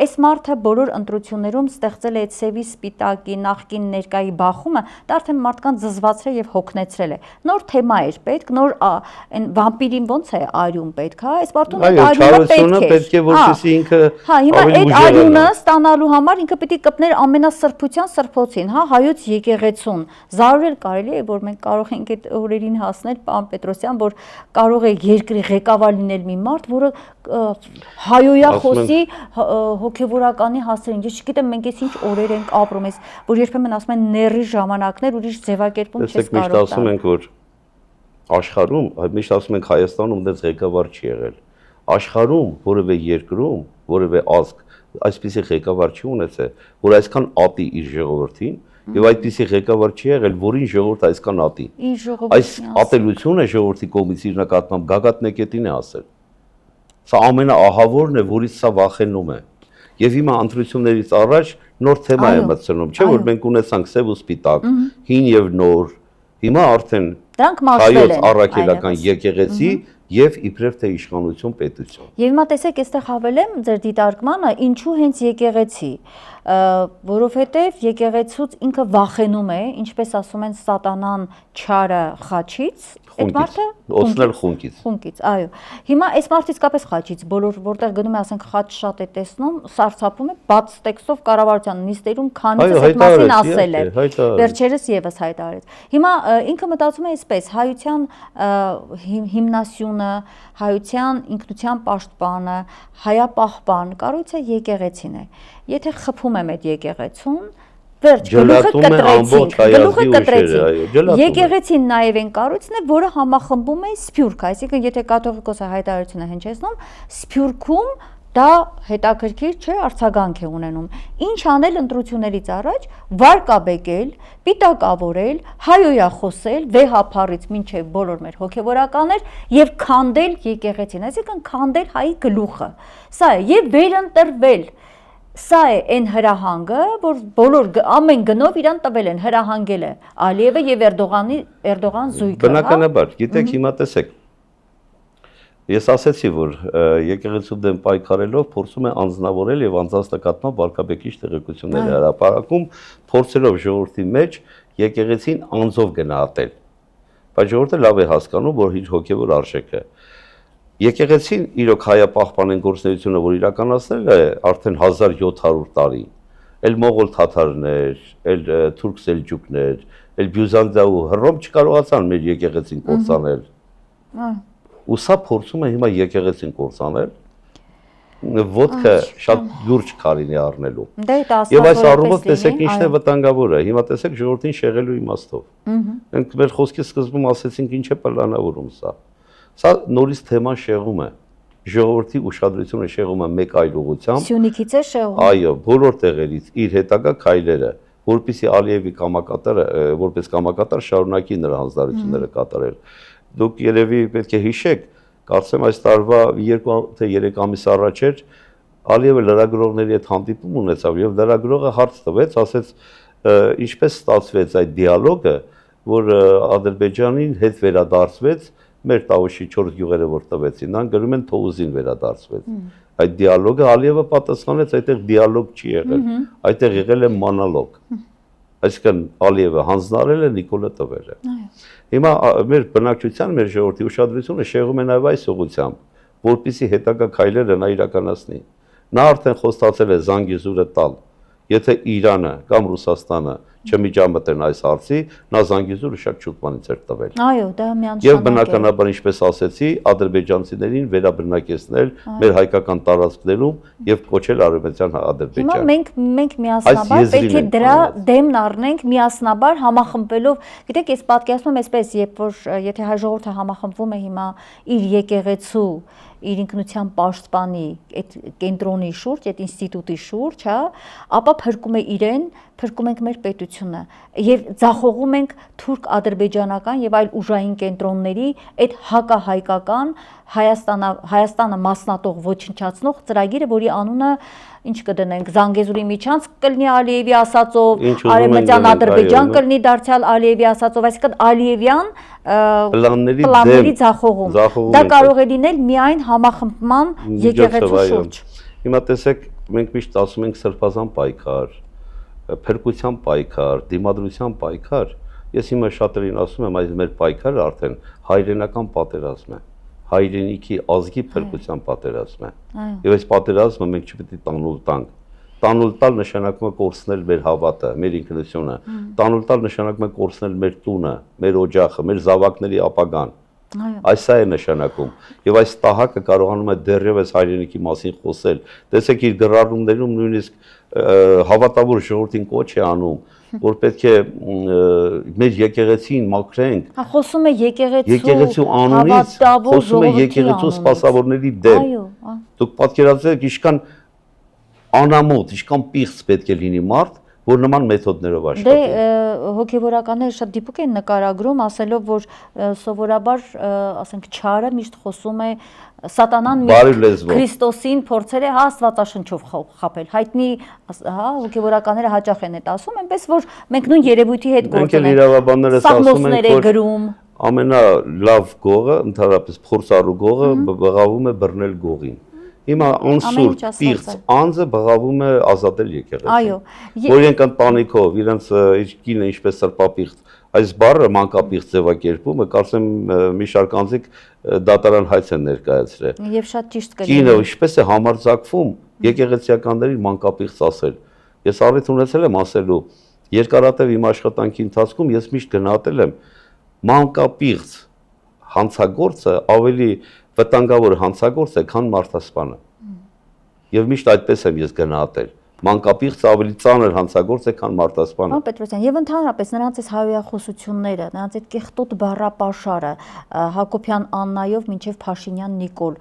Այս մարդը բոլոր ընտրություններում ստեղծել է այդ սևի սպիտակի նախկին ներկայի բախումը, դա արդեն մարդկանց զզվացրել եւ հոգնեցրել է։ Նոր թեմա էր պետք, նոր այն վամպիրին ոնց է արյուն պետք, հա, այս մարդուն այդ արյունը պետք է որպեսզի ինքը հիմա այդ արյունը ստանալու համար ինքը պետք է կպներ ամենասրբության սրբոցին, հա, հայոց եկեղեցուն։ Զարորել կարելի է, որ մենք կարող ենք այդ օրերին հասնել, պարոն Պետրոսյան, որ կարող է երկրի ղեկավար լինել մի մարդ, որը հայոյախոսի հոգևորականի հասցրին։ Ես չգիտեմ մենք այս ինչ օրեր ենք ապրում, որ երբեմն ասում են ների ժամանակներ, ուրիշ ձևակերպում չես կարող տալ։ Միշտ ասում ենք, որ աշխարհում, միշտ ասում ենք Հայաստանում դες ղեկավար չի եղել։ Աշխարհում որևէ երկրում, որևէ ազգ այսպիսի ղեկավար չի ունեցել, որ այսքան ատի իր ժողովրդին եւ այդպիսի ղեկավար չի եղել, որին ժողովուրդը այսքան ատի։ Այս ատելությունը ժողովրդի կողմից իր նկատմամբ գագաթնեկետին է ասել։ Սա ամենաահավորն է, որից սա վախենում է։ Եվ հիմա ընտրություններից առաջ նոր թեմա է մտցնում, չէ՞ որ մենք ունեցանք սև ու սպիտակ, հին եւ նոր։ Հիմա արդեն հայոց առաքելական եկեղեցի եւ իբրև թե իշխանություն պետություն։ Եվ հիմա տեսեք, այստեղ հավելեմ ձեր դիտարկմանը, ինչու հենց եկեղեցի, որովհետեւ եկեղեցուց ինքը վախենում է, ինչպես ասում են սատանան չարը խաչից, այդ մարդը օծնել խունկից, այո։ Հիմա այս մարդը իսկապես խաչից, բոլոր որտեղ գնում է, ասենք խաչ շատ է տեսնում, սարսափում է, բաց տեքստով կառավարության նիստերում քանիցս այդ մասին ասել է, վերջերս եւս հայտարարեց։ Հիմա ինքը մտածում է այսպես, հայության հիմնասյունը, հայության ինքնության պաշտպանը, հայապահպան կառույցը եկեղեցին է։ Եթե խփում եմ այդ եկեղեցուն, վերջ գլուխը կտրեցին։ Եկեղեցին նաև այն կառույցն է, որը համախմբում է Սփյուռք, այսինքն եթե կաթողիկոսը հայտարարությունը հնչեցնում, Սփյուռքում դա հետաքրքիր չէ, արձագանք է ունենում։ Ինչ անել ընտրություններից առաջ, վարկաբեկել, պիտակավորել, հայոյախոսել, վեհափառից մինչև բոլոր մեր հոգևորականներ եւ քանդել եկեղեցին, այսինքն քանդել հայի գլուխը։ Սա է եւ վերընտրվել։ Սա է այն հրահանգը, որ բոլոր ամեն գնով իրան տվել են, հրահանգել է Ալիևը եւ Էրդողան զույգը։ Բնականաբար, գիտեք հիմա տեսեք։ Ես ասացի, որ եկեղեցու դեմ պայքարելով փորձում է անձնավորել եւ անձանց նկատմամբ վարկաբեկիչ տեղեկություններ հրապարակում, փորձելով ժողովրդի մեջ եկեղեցին անձով գնահատել։ Բայց ժողովուրդը լավ է հասկանում, որ իր հոգեվոր արժեք է։ Եկեղեցին իրոք հայապահպանեն գործունեությունը, որ իրականացնել է արդեն 1700 տարի, էլ մողոլ թաթարներ, էլ թուրք սելջուկներ, էլ բյուզանդիա ու հռոմ չկարողացան մեր եկեղեցին կործանել։ Ու սա փորձում է հիմա եկեղեցին կործանել։ ոտքը շատ լուրջ քարին է առնելու։ Դե դա Եվ այս առումով տեսեք ինչն է վտանգավորը։ Հիմա տեսեք ժողովրդին շեղելու իմաստով։ Մենք մեր խոսքի սկզբում ասեցինք ինչ է պլանավորում սա։ Սա նորից թեման շեղում է։ Ժողովրդի ուշադրությունը շեղում է մեկ այլ ուղղությամբ։ Սյունիքից է շեղում։ Այո, բոլոր տեղերից իր հետագա քայլերը, որպեսզի Ալիևի կամակատարը որպես կամակատար շարունակի նրա հանձնարարությունները կատարել։ Դուք երևի պետք է հիշեք, կարծեմ այս տարվա 2 թե 3 ամիս առաջ էր Ալիևը լրագրողների հետ հանդիպում ունեցավ եւ լրագրողը հարց տվեց, ասեց ինչպես ստացվեց այդ դիալոգը, որ Ադրբեջանին հետ վերադարձվեց մեր Տավուշի 4 գյուղերը որ տվեցին, նրանք գրում են Թոուզին վերադարձվեց։ Այդ դիալոգը Ալիևը պատասխանեց, այդտեղ դիալոգ չի եղել, այդտեղ եղել է մանալոգ։ Այսինքն Ալիևը հանձնարարել է, Նիկոլը տվել է։ Հիմա մեր բնակչության, մեր ժողովրդի ուշադրությունը շեղում է նաև այս ուղղությամբ, որպեսզի հետագա քայլերը նա իրականացնի։ Նա արդեն խոստացել է Զանգեզուրը տալ։ Եթե Իրանը կամ Ռուսաստանը չմիջամտեն այս հարցի, նա Զանգեզուրը շատ շուտ բանից էր տվել։ Այո, դա միանշանակ է։ Եվ բնականաբար, ինչպես ասեցի, ադրբեջանցիներին վերաբնակեցնել մեր հայկական տարածքներում եւ կոչել արևմտյան Ադրբեջան։ Հիմա մենք միասնաբար պետք է դրա դեմն առնենք միասնաբար համախմբվելով։ Գիտեք, ես պատկերացնում եմ այսպես, երբ որ եթե հայ ժողովուրդը համախմբվում է հիմա իր եկեղեցու իր ինքնության պաշտպանի այդ կենտրոնի շուրջ, այդ ինստիտուտի շուրջ, հա, ապա փրկում է իրեն, փրկում ենք մեր պետությունը եւ ձախողում ենք թուրք-ադրբեջանական եւ այլ ուժային կենտրոնների այդ հակահայկական Հայաստանը մասնատող ոչնչացնող ծրագիրը, որի անունը ինչ կդնենք, Զանգեզուրի միջանց կլինի Ալիևի ասածով, Արևմտյան Ադրբեջան կլինի դարձյալ Ալիևի ասածով, այսինքն Ալիևյան պլանների ձախողում։ Դա կարող է լինել միայն համախմբման եկեղեցու շուրջ։ Հիմա տեսեք, մենք միշտ ասում ենք սրբազան պայքար, փրկության պայքար, դիմադրության պայքար։ Ես հիմա շատերին ասում եմ, այս մեր պայքարը արդեն հայրենական պատերազմ է, հայրենիքի ազգի փրկության պատերազմ է։ Եվ այս պատերազմը մենք չպետք է տանուլ տանք։ Տանուլ տալ նշանակում է կորցնել մեր հավատը, մեր ինքնությունը։ Տանուլ տալ նշանակում է կորցնել մեր տունը, մեր օջախը, մեր զավակների ապագան։ Այս է նշանակում։ Եվ այս տահակը կարողանում է դեռևս հայրենիքի մասին խոսել։ Տեսեք, իր գրառումներում նույնիսկ հավատավոր ժողովրդին կոչ է անում, որ պետք է մեր եկեղեցին մաքրենք։ Խոսում է եկեղեցու անունից, խոսում է եկեղեցու սպասավորների դեմ։ Դուք պատկերացրեք, ինչքան անամոթ, ինչքան պիղծ պետք է լինի մարդ, որ նման մեթոդներով աշխատի։ Դե հոգևորականները շատ դիպուկ են նկարագրում, ասելով, որ սովորաբար, ասենք, չարը միշտ խոսում է սատանան Քրիստոսին փորձել է Աստվածաշնչով խաբել։ Հայտնի, հա, հոգևորականները հաճախ են այդ ասում, այնպես որ մենք նույն երևույթի հետ գործ ունենք։ Մենք իրավաբաններս ասում ենք, որ ամենալավ գողը, ընդհանրապես փորձառու գողը բղավում է բռնել գողին։ Հիմա անսուրբ պիղծ անձը բղավում է ազատել եկեղեցին։ Որ իրենք ընտանիքով, իրենց կինը ինչպես սրբապիղծ, այս բառը մանկապիղծ ձևակերպումը, կարծեմ մի շարք անձիկ դատարան հայց են ներկայացրել։ Եվ շատ ճիշտ կլինի։ Կինը ինչպես է համարձակվում եկեղեցիականներին մանկապիղծ ասել։ Ես առիթ ունեցել եմ ասելու, երկարատև իմ աշխատանքի ընթացքում ես միշտ գնահատել եմ մանկապիղծ հանցագործը ավելի վտանգավոր հանցագործ է, քան մարդասպանը։ Եվ միշտ այդպես եմ ես գնահատել։ Մանկապիղծը ավելի ծանր հանցագործ է, քան մարդասպանը։ Պարոն Պետրոսյան, եւ ընդհանրապես նրանց այս հայոյախոսությունները, նրանց այդ կեղտոտ բառապաշարը, Հակոբյան Աննայով մինչև Փաշինյան Նիկոլ,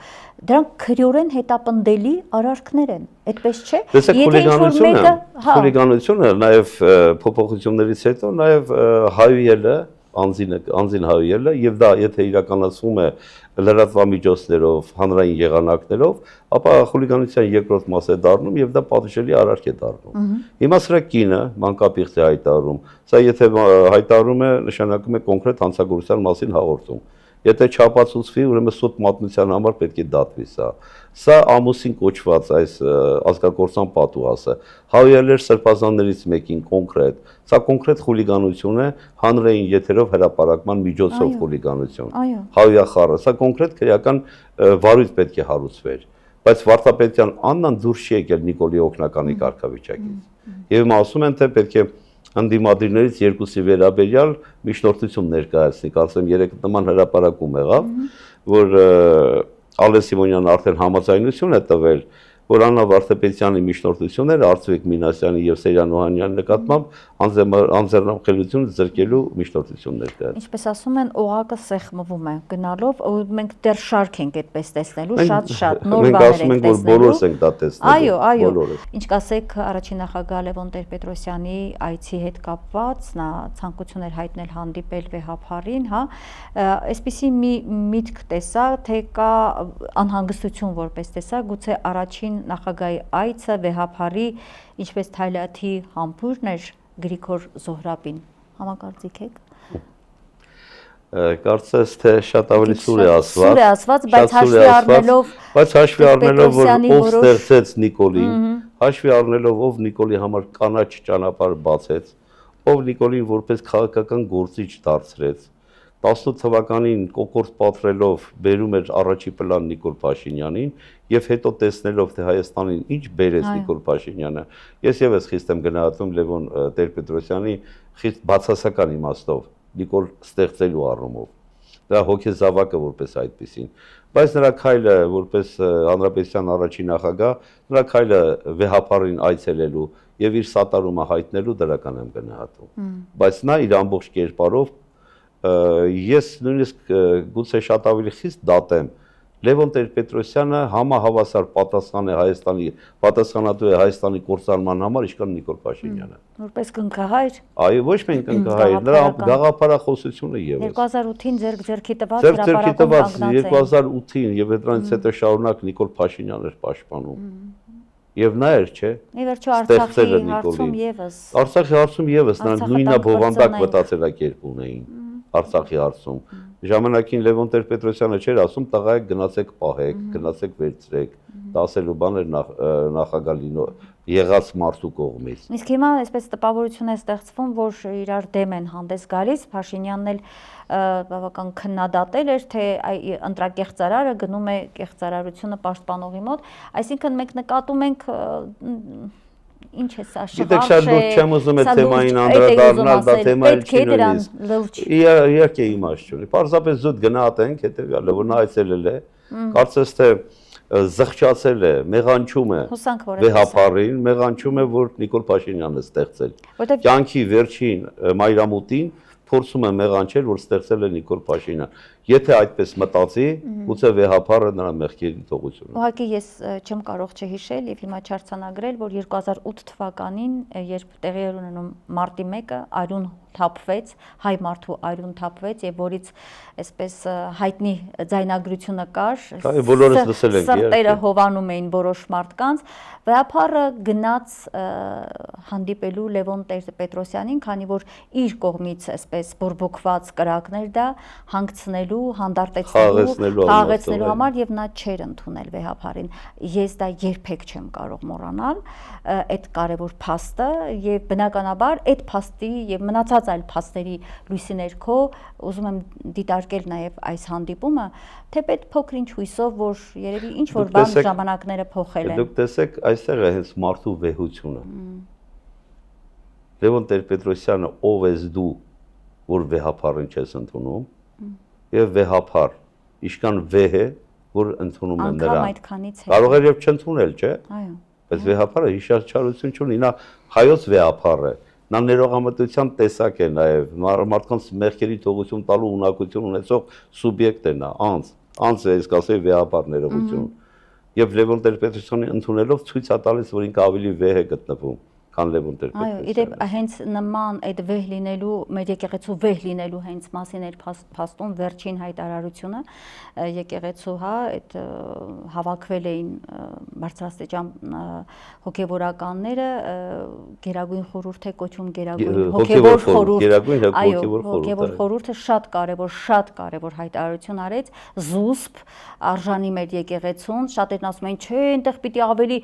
դրանք քրեորեն հետապնդելի արարքներ են, այդպես չէ։ Տեսեք, խուլիգանությունը նաեւ փոփոխություններից հետո նաեւ հայուելը անձին հայելը եւ դա եթե իրականացվում է լրատվամիջոցներով, հանրային եղանակներով, ապա խուլիգանության երկրորդ մաս է դառնում եւ դա պատժելի արարք է դառնում։ Հիմա սրա կինը մանկապիղծ է հայտարարում, սա եթե հայտարարում է, նշանակում է կոնկրետ հանցագործության մասին հաղորդում։ Եթե չապացուցվի, ուրեմն սուտ մատնության համար պետք է դատվի սա։ Սա ամուսին կոչված այս ազգակործան պատուհասը հայերեր սրբազաններից մեկին կոնկրետ։ Սա կոնկրետ խուլիգանություն է, հանրային եթերով հրապարակման միջոցով խուլիգանություն։ Հայախառը, սա կոնկրետ քրեական վարույթ պետք է հարուցվեր։ Բայց Վարդապետյան Աննան դուրս չի եկել Նիկոլի օգնականի կարգավիճակից։ Եվ ասում են, թե պետք է ընդդիմադիրներից երկուսի վերաբերյալ միջնորդություն ներկայացնի, կարծեմ 3 նման հրապարակում եղավ, որ Ալեն Սիմոնյանը արդեն համաձայնություն է տվել որ Աննա Վարդապետյանի միջնորդությունները Արծվիկ Մինասյանի եւ Սերյան Օհանյանի նկատմամբ անձեռնամխելիությունը զրկելու միջնորդություններ կար։ Ինչպես ասում են, օղակը սեղմվում է գնալով, մենք դեռ շարք ենք այդպես տեսնելու, շատ նոր բաներ ենք տեսնելու։ Մենք ասում ենք, որ բոլորս ենք դա տեսնելու։ Այո, ինչ կասեք առաջին նախագահ Լևոն Տեր-Պետրոսյանի այցի հետ կապված, նա ցանկություն էր հայտնել հանդիպել վեհափարին, հա, այսպիսի մի միտք տեսա, թե կա անհանգստություն որպես տեսա, գուցե առաջին նախագահի այցը վեհափարի, ինչպես Թայլաթի համբուրն էր Գրիգոր Զոհրաբին, համակարծիք եք։ Կարծես թե շատ ավելի սուր է ասված, բայց հաշվի առնելով, որ ով ստեղծեց Նիկոլին, հաշվի առնելով ով Նիկոլի համար կանաչ ճանապարհ բացեց, ով Նիկոլին որպես քաղաքական գործիչ դարձրեց, 18 թվականին կոկորդ պատրելով բերում էր առաջի պլան Նիկոլ Փաշինյանին եւ հետո տեսնելով թե Հայաստանին ինչ բերեց Նիկոլ Փաշինյանը, ես եւս խիստ եմ գնահատում Լևոն Տեր-Պետրոսյանի խիստ բացասական իմաստով Նիկոլ ստեղծելու առումով, դրա հոգեզավակը որպես այդպեսին, բայց նրա քայլը որպես հանրապետության առաջին նախագահ, նրա քայլը վեհափարին այցելելու եւ իր սատարումը հայտնելու դրական եմ գնահատում, բայց նա իր ամբողջ կերպարով ես նույնիսկ գուցե շատ ավելի խիստ դատեմ Լևոն Տեր-Պետրոսյանը համահավասար պատասխանատու է Հայաստանի կործանման համար, ինչքան Նիկոլ Փաշինյանը։ Որպես կնքահայր։ Այո, ոչ միայն կնքահայր, նրա գաղափարախոսությունը եւս։ 2008-ին ձեռքի տված հրապարակում կանգնած է։ 2008-ին եւ դրանից հետո շարունակ Նիկոլ Փաշինյանն էր պաշտպանում։ Եվ նա էր, չէ։ Ի վերջո Արցախի հարցում եւս։ Արցախի հարցում եւս նրանք նույնա բովանդակ մտածելակերպ ունեին Արցախի հարցում։ Ժամանակին Լևոն Տեր-Պետրոսյանը չէր ասում տղայք գնացեք պահեք, գնացեք վերցրեք, դա ասելու բան էր նախագահ եղած մարդու կողմից։ Իսկ հիմա այսպես տպավորություն է ստեղծվում, որ իրար դեմ են հանդես գալիս, Փաշինյանն էլ բավական քննադատել էր, թե ընտրակեղծարարը գնում է կեղծարարությունը պաշտպանողի մոտ, այսինքն մենք նկատում ենք ինչ է սա շղարշ է։ Գիտեք, շատ լուրջ չեմ ուզում այդ թեմային անդրադառնալ, դա թեմա էլ չի նույնիսկ։ Իհարկե իմաստ չունի։ Պարզապես զուտ գնահատենք հետեւյալը, որ նա այցելել է, կարծես թե զղջացել է, մեղանչում է վեհափարին, մեղանչում է, որ Նիկոլ Փաշինյանն է ստեղծել։ Կյանքի վերջին մայրամուտին փորձում է մեղանչել, որ ստեղծել է Նիկոլ Փաշինյան։ Եթե այդպես մտածի, գուցե վեհափարը նրա մեղքերի թողությունը։ Ուղղակի ես չեմ կարող չհիշել եւ հիմա չարցանագրել, որ 2008 թվականին, երբ տեղի էր ունենում մարտի 1-ը, արյուն թափվեց, հայ մարդու արյուն թափվեց եւ որից այսպես հայտնի ձայնագրությունը կար, բոլորս լսել ենք, սրտերը հովանում էին որոշ մարդկանց, վեհափարը գնաց հանդիպելու Լևոն Տեր-Պետրոսյանին, քանի որ իր կողմից այսպես բորբոքված կրակներ դա հանգցնելու, հանդարտեցնելու, խաղաղեցնելու համար եւ նա չէր ընդունել վեհափարին։ Ես դա երբեք չեմ կարող մոռանալ այդ կարևոր փաստը եւ բնականաբար այդ փաստի եւ մնացած այլ փաստերի լույսի ներքո ուզում եմ դիտարկել նաեւ այս հանդիպումը, թեպետ փոքր-ինչ հույսով, որ երևի ինչ որ բան ժամանակները փոխել են։ Դուք տեսեք, այստեղ է հենց մարդու վեհությունը։ Լևոն Տեր-Պետրոսյանը ով ես դու, որ վեհափարին չես ընդունում, եւ վեհափար, իշքան վեհ է, որ ընդունում են նրան։ Կարող է եւ չընդունել, չէ։ Այո։ Բայց վեհափարը հիշարչարություն չունի, նա հայոց վեհափար է։ Նա ներողամտության տեսակ է նաև, մարդկանց մեղքերի թողություն տալու ունակություն ունեցող սուբյեկտ է նա, անձ է, ես կասեի վեհապար ներողություն։ Եվ Լևոն Տեր-Պետրոսյանի ընդունելով ցույց է տալիս, որ ինքը ավելի վեհ է գտնվում, քան Լևոն Տեր-Պետրոսյանը։ Այո, իդեպ հենց նման այդ վեհ լինելու, մեր եկեղեցու վեհ լինելու հենց մասին էր փաստում վերջին հայտարարությունը եկեղեցու, հա, այդ հավաքվել էին բարձրաստիճան հոգևորականները, Գերագույն խորհուրդ է կոչում հոգևոր խորհուրդ, հոգևոր խորհուրդը շատ կարևոր հայտարարություն արեց, զուսպ արժանի մեր եկեղեցուն, շատերն ասում են, չէ, այնտեղ պիտի ավելի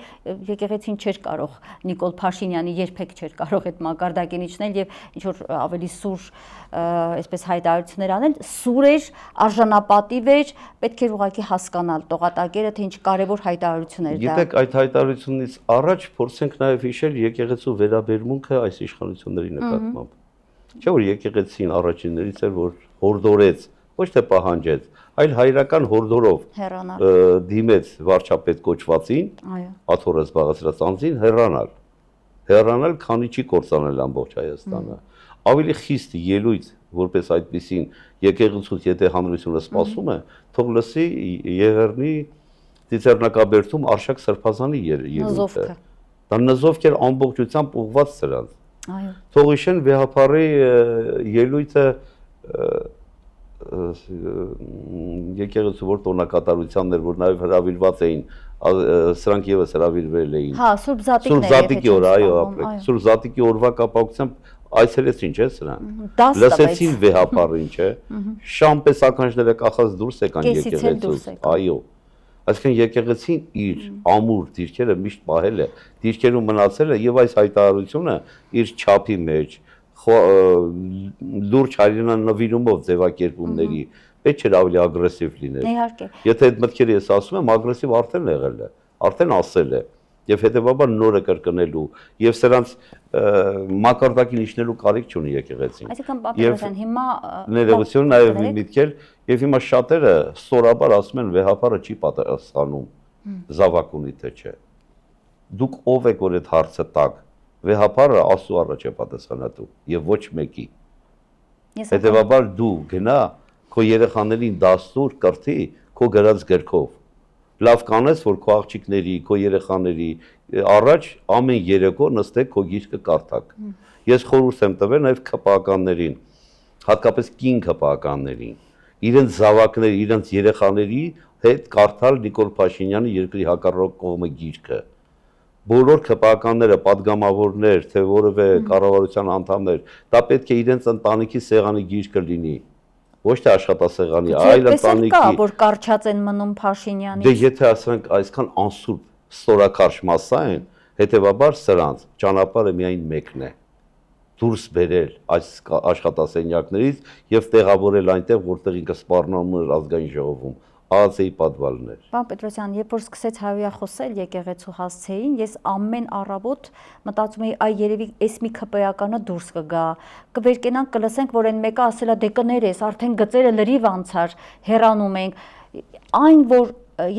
եկեղեցին չէր կարող Նիկոլ Փաշինյանի երբեք չէր կարող այդ մակարդակին իջնել եւ ինչ որ ավելի սուր այսպես հայտարարություններ անել, սուր էր, արժանապատիվ էր, պետք էր ուղղակի հասկանալ տողատակերը, թե ինչ կարևոր հայտարարություն էր դա։ Գիտեք, այդ հայտարարությունից առաջ փորձենք նաեւ հիշել եկեղեցու վերաբերմունքը այս իշխանությունների նկատմամբ։ Չէ՞ որ եկեղեցին առաջիններից էր, որ հորդորեց ոչ թե պահանջեց, այլ հայրական հորդորով Հեռանալ։ դիմեց վարչապետ կոչվածին, Այո։ աթոռը զբաղեցրած անձին հեռանալ, քանի չի կործանել ամբողջ Հայաստանը։ Ավելի խիստ ելույթ, որպես այդպեսին եկեղեցուց, եթե հանրությունը սպասում է, թող լսի Եղեռնի Ծիծեռնակաբերդում Արշակ Սրբազանի ելույթը։ Դա նզովք էր ամբողջությամբ ուղղված սրանց։ Այո։ Թող իշեն վեհապարի ելույթը եկեղեցու որ տոնակատարությանն էր, որ նաև հրավիրված էին, սրանք եւս հրավիրվել էին։ Հա, Սուրբ Սուրբ Զատիկի օրը, այո, ապրեք։ Սուրբ Զատիկի օրվա կապակցությամբ այցելեցին, չէ՞ սրան։ Լսեցին վեհապարին, չէ։ Շամպես ականջները կախած դուրս եկան եկեղեցուց։ Այո։ Այսինքն եկեղեցին իր ամուր դիրքերը միշտ պահել է, դիրքերում մնացել է եւ այս հայտարարությունը իր չափի մեջ լուրջ հայրենան նվիրումով ձևակերպումների պետք չէ ավելի ագրեսիվ լինել։ Իհարկե։ Եթե այդ մտքերը ես ասում եմ, ագրեսիվ արդեն եղել է, արդեն ասել է եւ հետեւաբար նորը կրկնելու եւ սրանց մակարդակին իջնելու կարիք չունի եկեղեցին։ Այսինքն Պապերոսյան հիմա ներողություն նաեւ մի միտքել եւ հիմա շատերը ստորաբար ասում են վեհապարը չի պատասխանում զավակ ունի թե չէ։ Դուք ով եք որ այդ հարցը տակ։ Վեհապարը Աստծո առաջ է պատասխանատու եւ ոչ մեկի։ Հետեւաբար դու գնա քո երեխաներին դաստուր կրթի քո գրած գրքով։ Լավ կանես որ քո աղջիկների, քո երեխաների առաջ ամեն երեկո նստեք քո գիրքը կարդաք։ Ես խորհուրդ եմ տվել նաեւ ԿՊԱ-ականներին, հատկապես կին ԿՊԱ-ականներին, իրենց զավակների, իրենց երեխաների հետ կարդալ Նիկոլ Փաշինյանի Երկրի հակառակ կողմը գիրքը։ Բոլոր ԿՊԱ-ականները, падգամավորներ, թե որևէ կառավարության անդամներ, դա պետք է իրենց ընտանիքի սեղանի գիրքը լինի։ Ոչ թե աշխատասեղանի, այլ ընտանիքի։ Որ կարճած են մնում Փաշինյանի։ Դե եթե ասենք այսքան անսուրբ ստորակարճ մասսա են, հետեւաբար սրանց ճանապարհը միայն մեկն է։ Դուրս բերել այս աշխատասենյակներից եւ տեղավորել այնտեղ, որտեղ ինքը սպառնում էր ազգային ժողովում։ ԱԱՑ-ի պատվալներ։ Պարոն Պետրոսյան, երբ որ սկսեց հայոյախոսել եկեղեցու հասցեին, ես ամեն առավոտ մտածում էի, այ երևի էս մի ԿՊԱ-կանը դուրս կգա, կվերկենանք, կլսենք, որ այն մեկը ասել է դե կներես, արդեն գծերը լրիվ անցար, հեռանում ենք։ Այն որ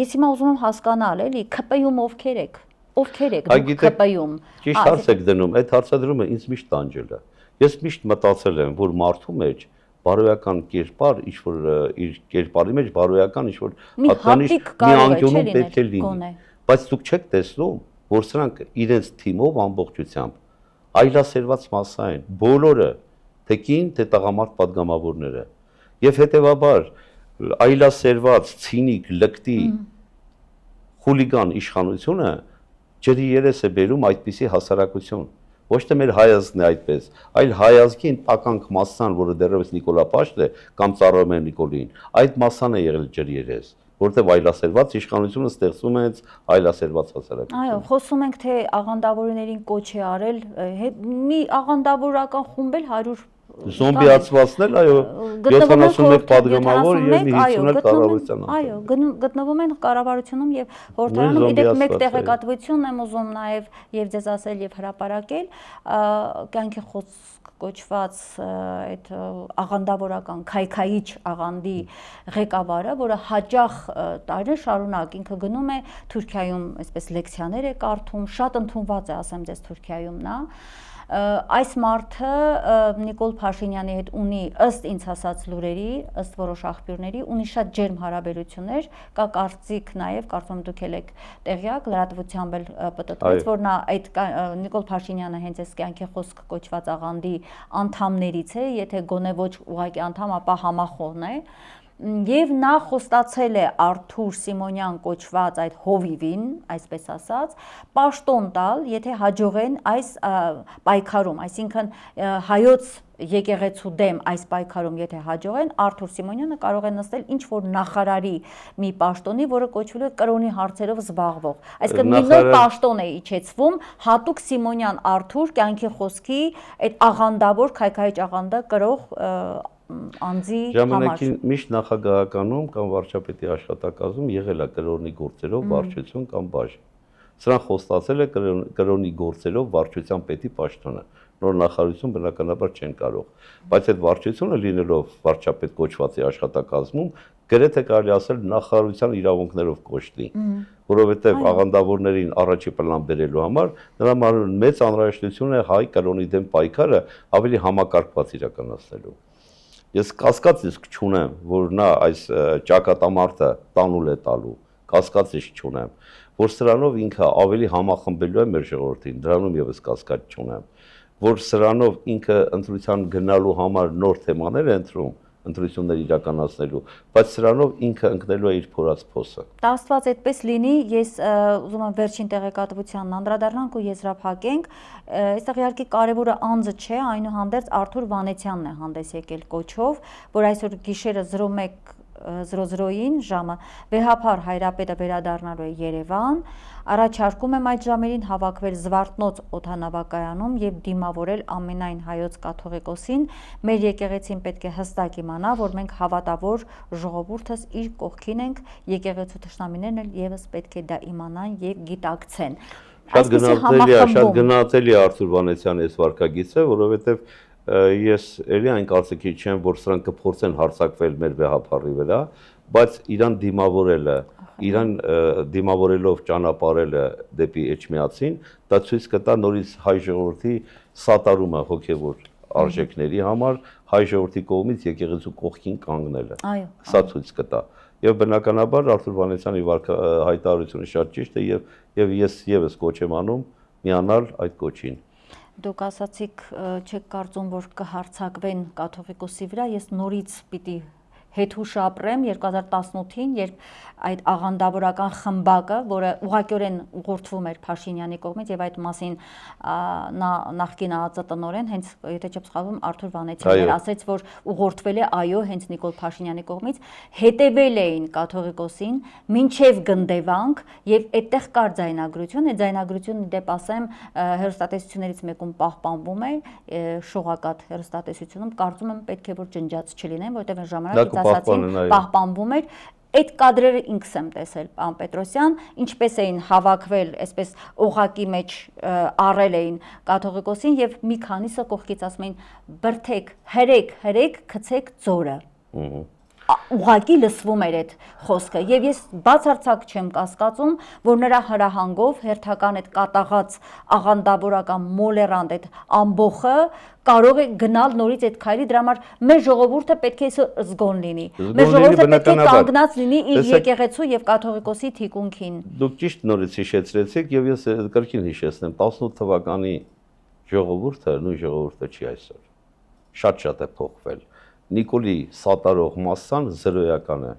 ես հիմա ուզում եմ հասկանալ, էլի, ԿՊ-ում ովքեր եք դուք ԿՊ-ում։ Ճիշտ հարց եք դնում, այդ հարցադրումը ինձ միշտ տանջել է։ Ես միշտ մտածել եմ, որ մարդու մեջ բարոյական կերպար, ինչ-որ իր կերպարի մեջ բարոյական ինչ-որ հատկանիշ մի անկյունում պետք է լինի։ Բայց դուք չեք տեսնում, որ սրանք իրենց թիմով ամբողջությամբ այլասերված մասսա են, բոլորը, թե կին, թե տղամարդ падգամավորները։ Եվ հետևաբար այլասերված, ցինիկ, լկտի, խուլիգան իշխանությունը ջրի երես է բերում այդպիսի հասարակություն։ Ոչ թե մեր հայազգն է այդպես, այլ հայազգի տականք մասսան, որը դեռևս Նիկոլա Պաշտ է կամ ծառայում է Նիկոլին, այդ մասսան է եղել ջրի երես, որտեղ այլասերված իշխանությունը ստեղծում է այլասերված հասարակություն։ Այո, խոսում ենք թե աղանդավորներին կոչ է արել, մի աղանդավորական խումբ էլ 100 Զոմբիացվածնել, այո, 71 падգամավոր եւ 51 կառավարության անդամ։ Այո, գտնվում են կառավարությունում եւ խորհրդարանում, իդեպ մեկ տեղեկատվություն եմ ուզում նաեւ եւ ձեզ ասել եւ հրապարակել, կյանքի խոսք կոչված այդ աղանդավորական քայքայիչ աղանդի ղեկավարը, որը հաճախ տարիներ շարունակ ինքը գնում է Թուրքիայում, այսպես լեկցիաներ է կարդում, շատ ընդունված է, ասեմ ձեզ, Թուրքիայում նա։ Այս մարդը Նիկոլ Փաշինյանի հետ ունի ըստ ինձ ասած լուրերի, ըստ որոշ աղբյուրների, ունի շատ ջերմ հարաբերություններ, կա կարծիք նաև, կարծում դուք եք տեղյակ, լրատվությամբ էլ պտտվեց, որ նա այդ Նիկոլ Փաշինյանը հենց այս կյանքի խոսք կոչված աղանդի անդամներից է, եթե գոնե ոչ ուղղակի անդամ, ապա համախոհն է։ Եվ նա խոստացել է Արթուր Սիմոնյան կոչված այդ հովիվին, այսպես ասած, պաշտոն տալ, եթե հաջողեն այս պայքարում, այսինքն հայոց եկեղեցու դեմ այս պայքարում եթե հաջողեն, Արթուր Սիմոնյանը կարող է նստել ինչ-որ նախարարի մի պաշտոնի, որը կոչվել է կրոնի հարցերով զբաղվող։ Այսինքն մի նոր պաշտոն է իջեցվում, հատուկ Սիմոնյան Արթուր կյանքի խոսքի այդ աղանդավոր քայքայիչ աղանդը կրող անձի համար։ Ժամանակին միշտ նախագահականում կամ վարչապետի աշխատակազմում եղել է կրոնի գործերով վարչություն կամ բաժին։ Սրան խոստացել է կրոնի գործերով վարչության պետի պաշտոնը։ Նոր նախարարություն բնականաբար չեն կարող, բայց այդ վարչությունը լինելով վարչապետ կոչվածի աշխատակազմում գրեթե կարելի ասել նախարարության իրավունքներով կոչվի, որովհետև աղանդավորներին առաջի պլան բերելու համար նրա մեծ անհրաժեշտություն է հայ կրոնի դեմ պայքարը ավելի համակարգված իրականացնելու։ Ես կասկած իսկ չունեմ, որ նա այս ճակատամարտը տանուլ է տալու, կասկած իսկ չունեմ, որ սրանով ինքը ավելի համախմբելու է մեր ժողովրդին, դրանում եւս կասկած չունեմ, որ սրանով ինքը ընտրության գնալու համար նոր թեմաներ է ընտրում, ընտրություններ իրականացնելու, բայց սրանով ինքը ընկնելու է իր փորած փոսը։ Դա Աստված այդպես լինի, ես ուզում եմ վերջին տեղեկատվությանն անդրադառնանք ու եզրափակենք, այստեղ իհարկե կարևորը անձը չէ, այնուհանդերձ Արթուր Վանեցյանն է հանդես եկել կոչով, որ այսօր գիշերը 01:00-ին ժամը վեհափառ Հայրապետը վերադառնալու է Երևան, առաջարկում եմ այդ ժամերին հավաքվել Զվարթնոց օդանավակայանում եւ դիմավորել ամենայն հայոց կաթողիկոսին, մեր եկեղեցին պետք է հստակ իմանա, որ մենք հավատավոր ժողովուրդս իր կողքին ենք, եկեղեցու թշնամիներն էլ եւս պետք է դա իմանան եւ գիտակցեն։ Շատ գնահատելի է Արթուր Վանեցյանի այս վարքագիծը, որովհետեւ ես էլի այն կարծիքի չեմ, որ սրանք կփորձեն հարձակվել մեր վեհափառի վրա, բայց իրան դիմավորելը, իրան դիմավորելով ճանապարհելը դեպի Էջմիածին, դա ցույց կտա նորից հայ ժողովրդի սատարումը հոգևոր արժեքների համար, հայ ժողովրդի կողմից եկեղեցու կողքին կանգնելը։ Սա ցույց կտա։ Եվ բնականաբար Արթուր Վանեցյանի հայտարարությունը շատ ճիշտ է եւ ես եւս կոչ եմ անում միանալ այդ կոչին։ Դուք ասացիք, չեք կարծում, որ կհարձակվեն կաթողիկոսի վրա, ես նորից պիտի հետհուշ ապրեմ 2018-ին, երբ այդ աղանդավորական խմբակը, որը ուղղակիորեն ուղղորդվում էր Փաշինյանի կողմից եւ այդ մասին նախկին ԱԱԾ տնօրեն, հենց եթե չեմ սխալվում, Արթուր Վանեցյանն ասաց, որ ուղղորդվել է այո, հենց Նիկոլ Փաշինյանի կողմից, հետևել էին կաթողիկոսին, մինչև գնդեվանք եւ այդտեղ կար ձայնագրություն, այդ ձայնագրությունը դեպ ասեմ հեռուստատեսություններից մեկում պահպանվում է, շողակաթ հեռուստատեսությունում, կարծում եմ պետք է որ ջնջած չլինեն, որտեղ այն ժամանակ պահպանվում էր։ Այդ կադրերը ինքս եմ տեսել, պարոն Պետրոսյան, ինչպես էին հավաքվել, այսպես օղակի մեջ առել էին կաթողիկոսին եւ մի քանիսը կողքից ասում էին բրթեք, հրեք, գցեք ձորը։ Ուղղակի լսվում էր այդ խոսքը եւ ես բացարձակ չեմ կասկածում, որ նրա հրահանգով հերթական այդ կատաղած աղանդավորական մոլերանտ այդ ամբողը կարող է գնալ նորից այդ քայլի, դրա համար մեր ժողովուրդը պետք է զգոն լինի։ Մեր ժողովուրդը պետք է կանգնած լինի իր եկեղեցու եւ կաթողիկոսի թիկունքին։ Դուք ճիշտ նորից հիշեցրեցիք եւ ես կրկին հիշեցնեմ 18 թվականի ժողովուրդը նույն ժողովուրդը չի այսօր։ Շատ է փոխվել։ Նիկոլի սատարող մասսան 0% է։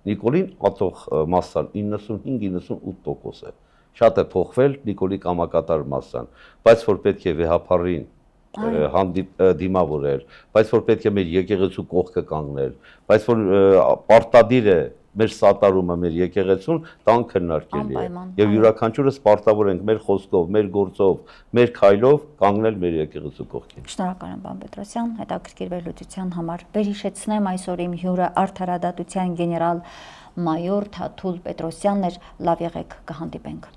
Նիկոլին ատող մասսան 95-98% է։ Շատ է փոխվել Նիկոլի կամակատար մասսան, բայց որ պետք է վեհափառին դիմավորել, բայց որ պետք է մեր եկեղեցու կողքը կանգնել, բայց որ պարտադիր է մեր սատարումը մեր եկեղեցուն տան քննարկելի է եւ յուրաքանչյուրս պարտավոր ենք մեր խոսքով, մեր գործով, մեր քայլով կանգնել մեր եկեղեցու կողքին։ Շնորհակալ եմ, պարոն Պետրոսյան, հետաքրքիր վերլուծության համար։ Վերհիշեցնեմ այսօր իմ հյուրը արդարադատության գեներալ մայոր Թաթուլ Պետրոսյանն էր։ Լավ եղեք, կհանդիպենք։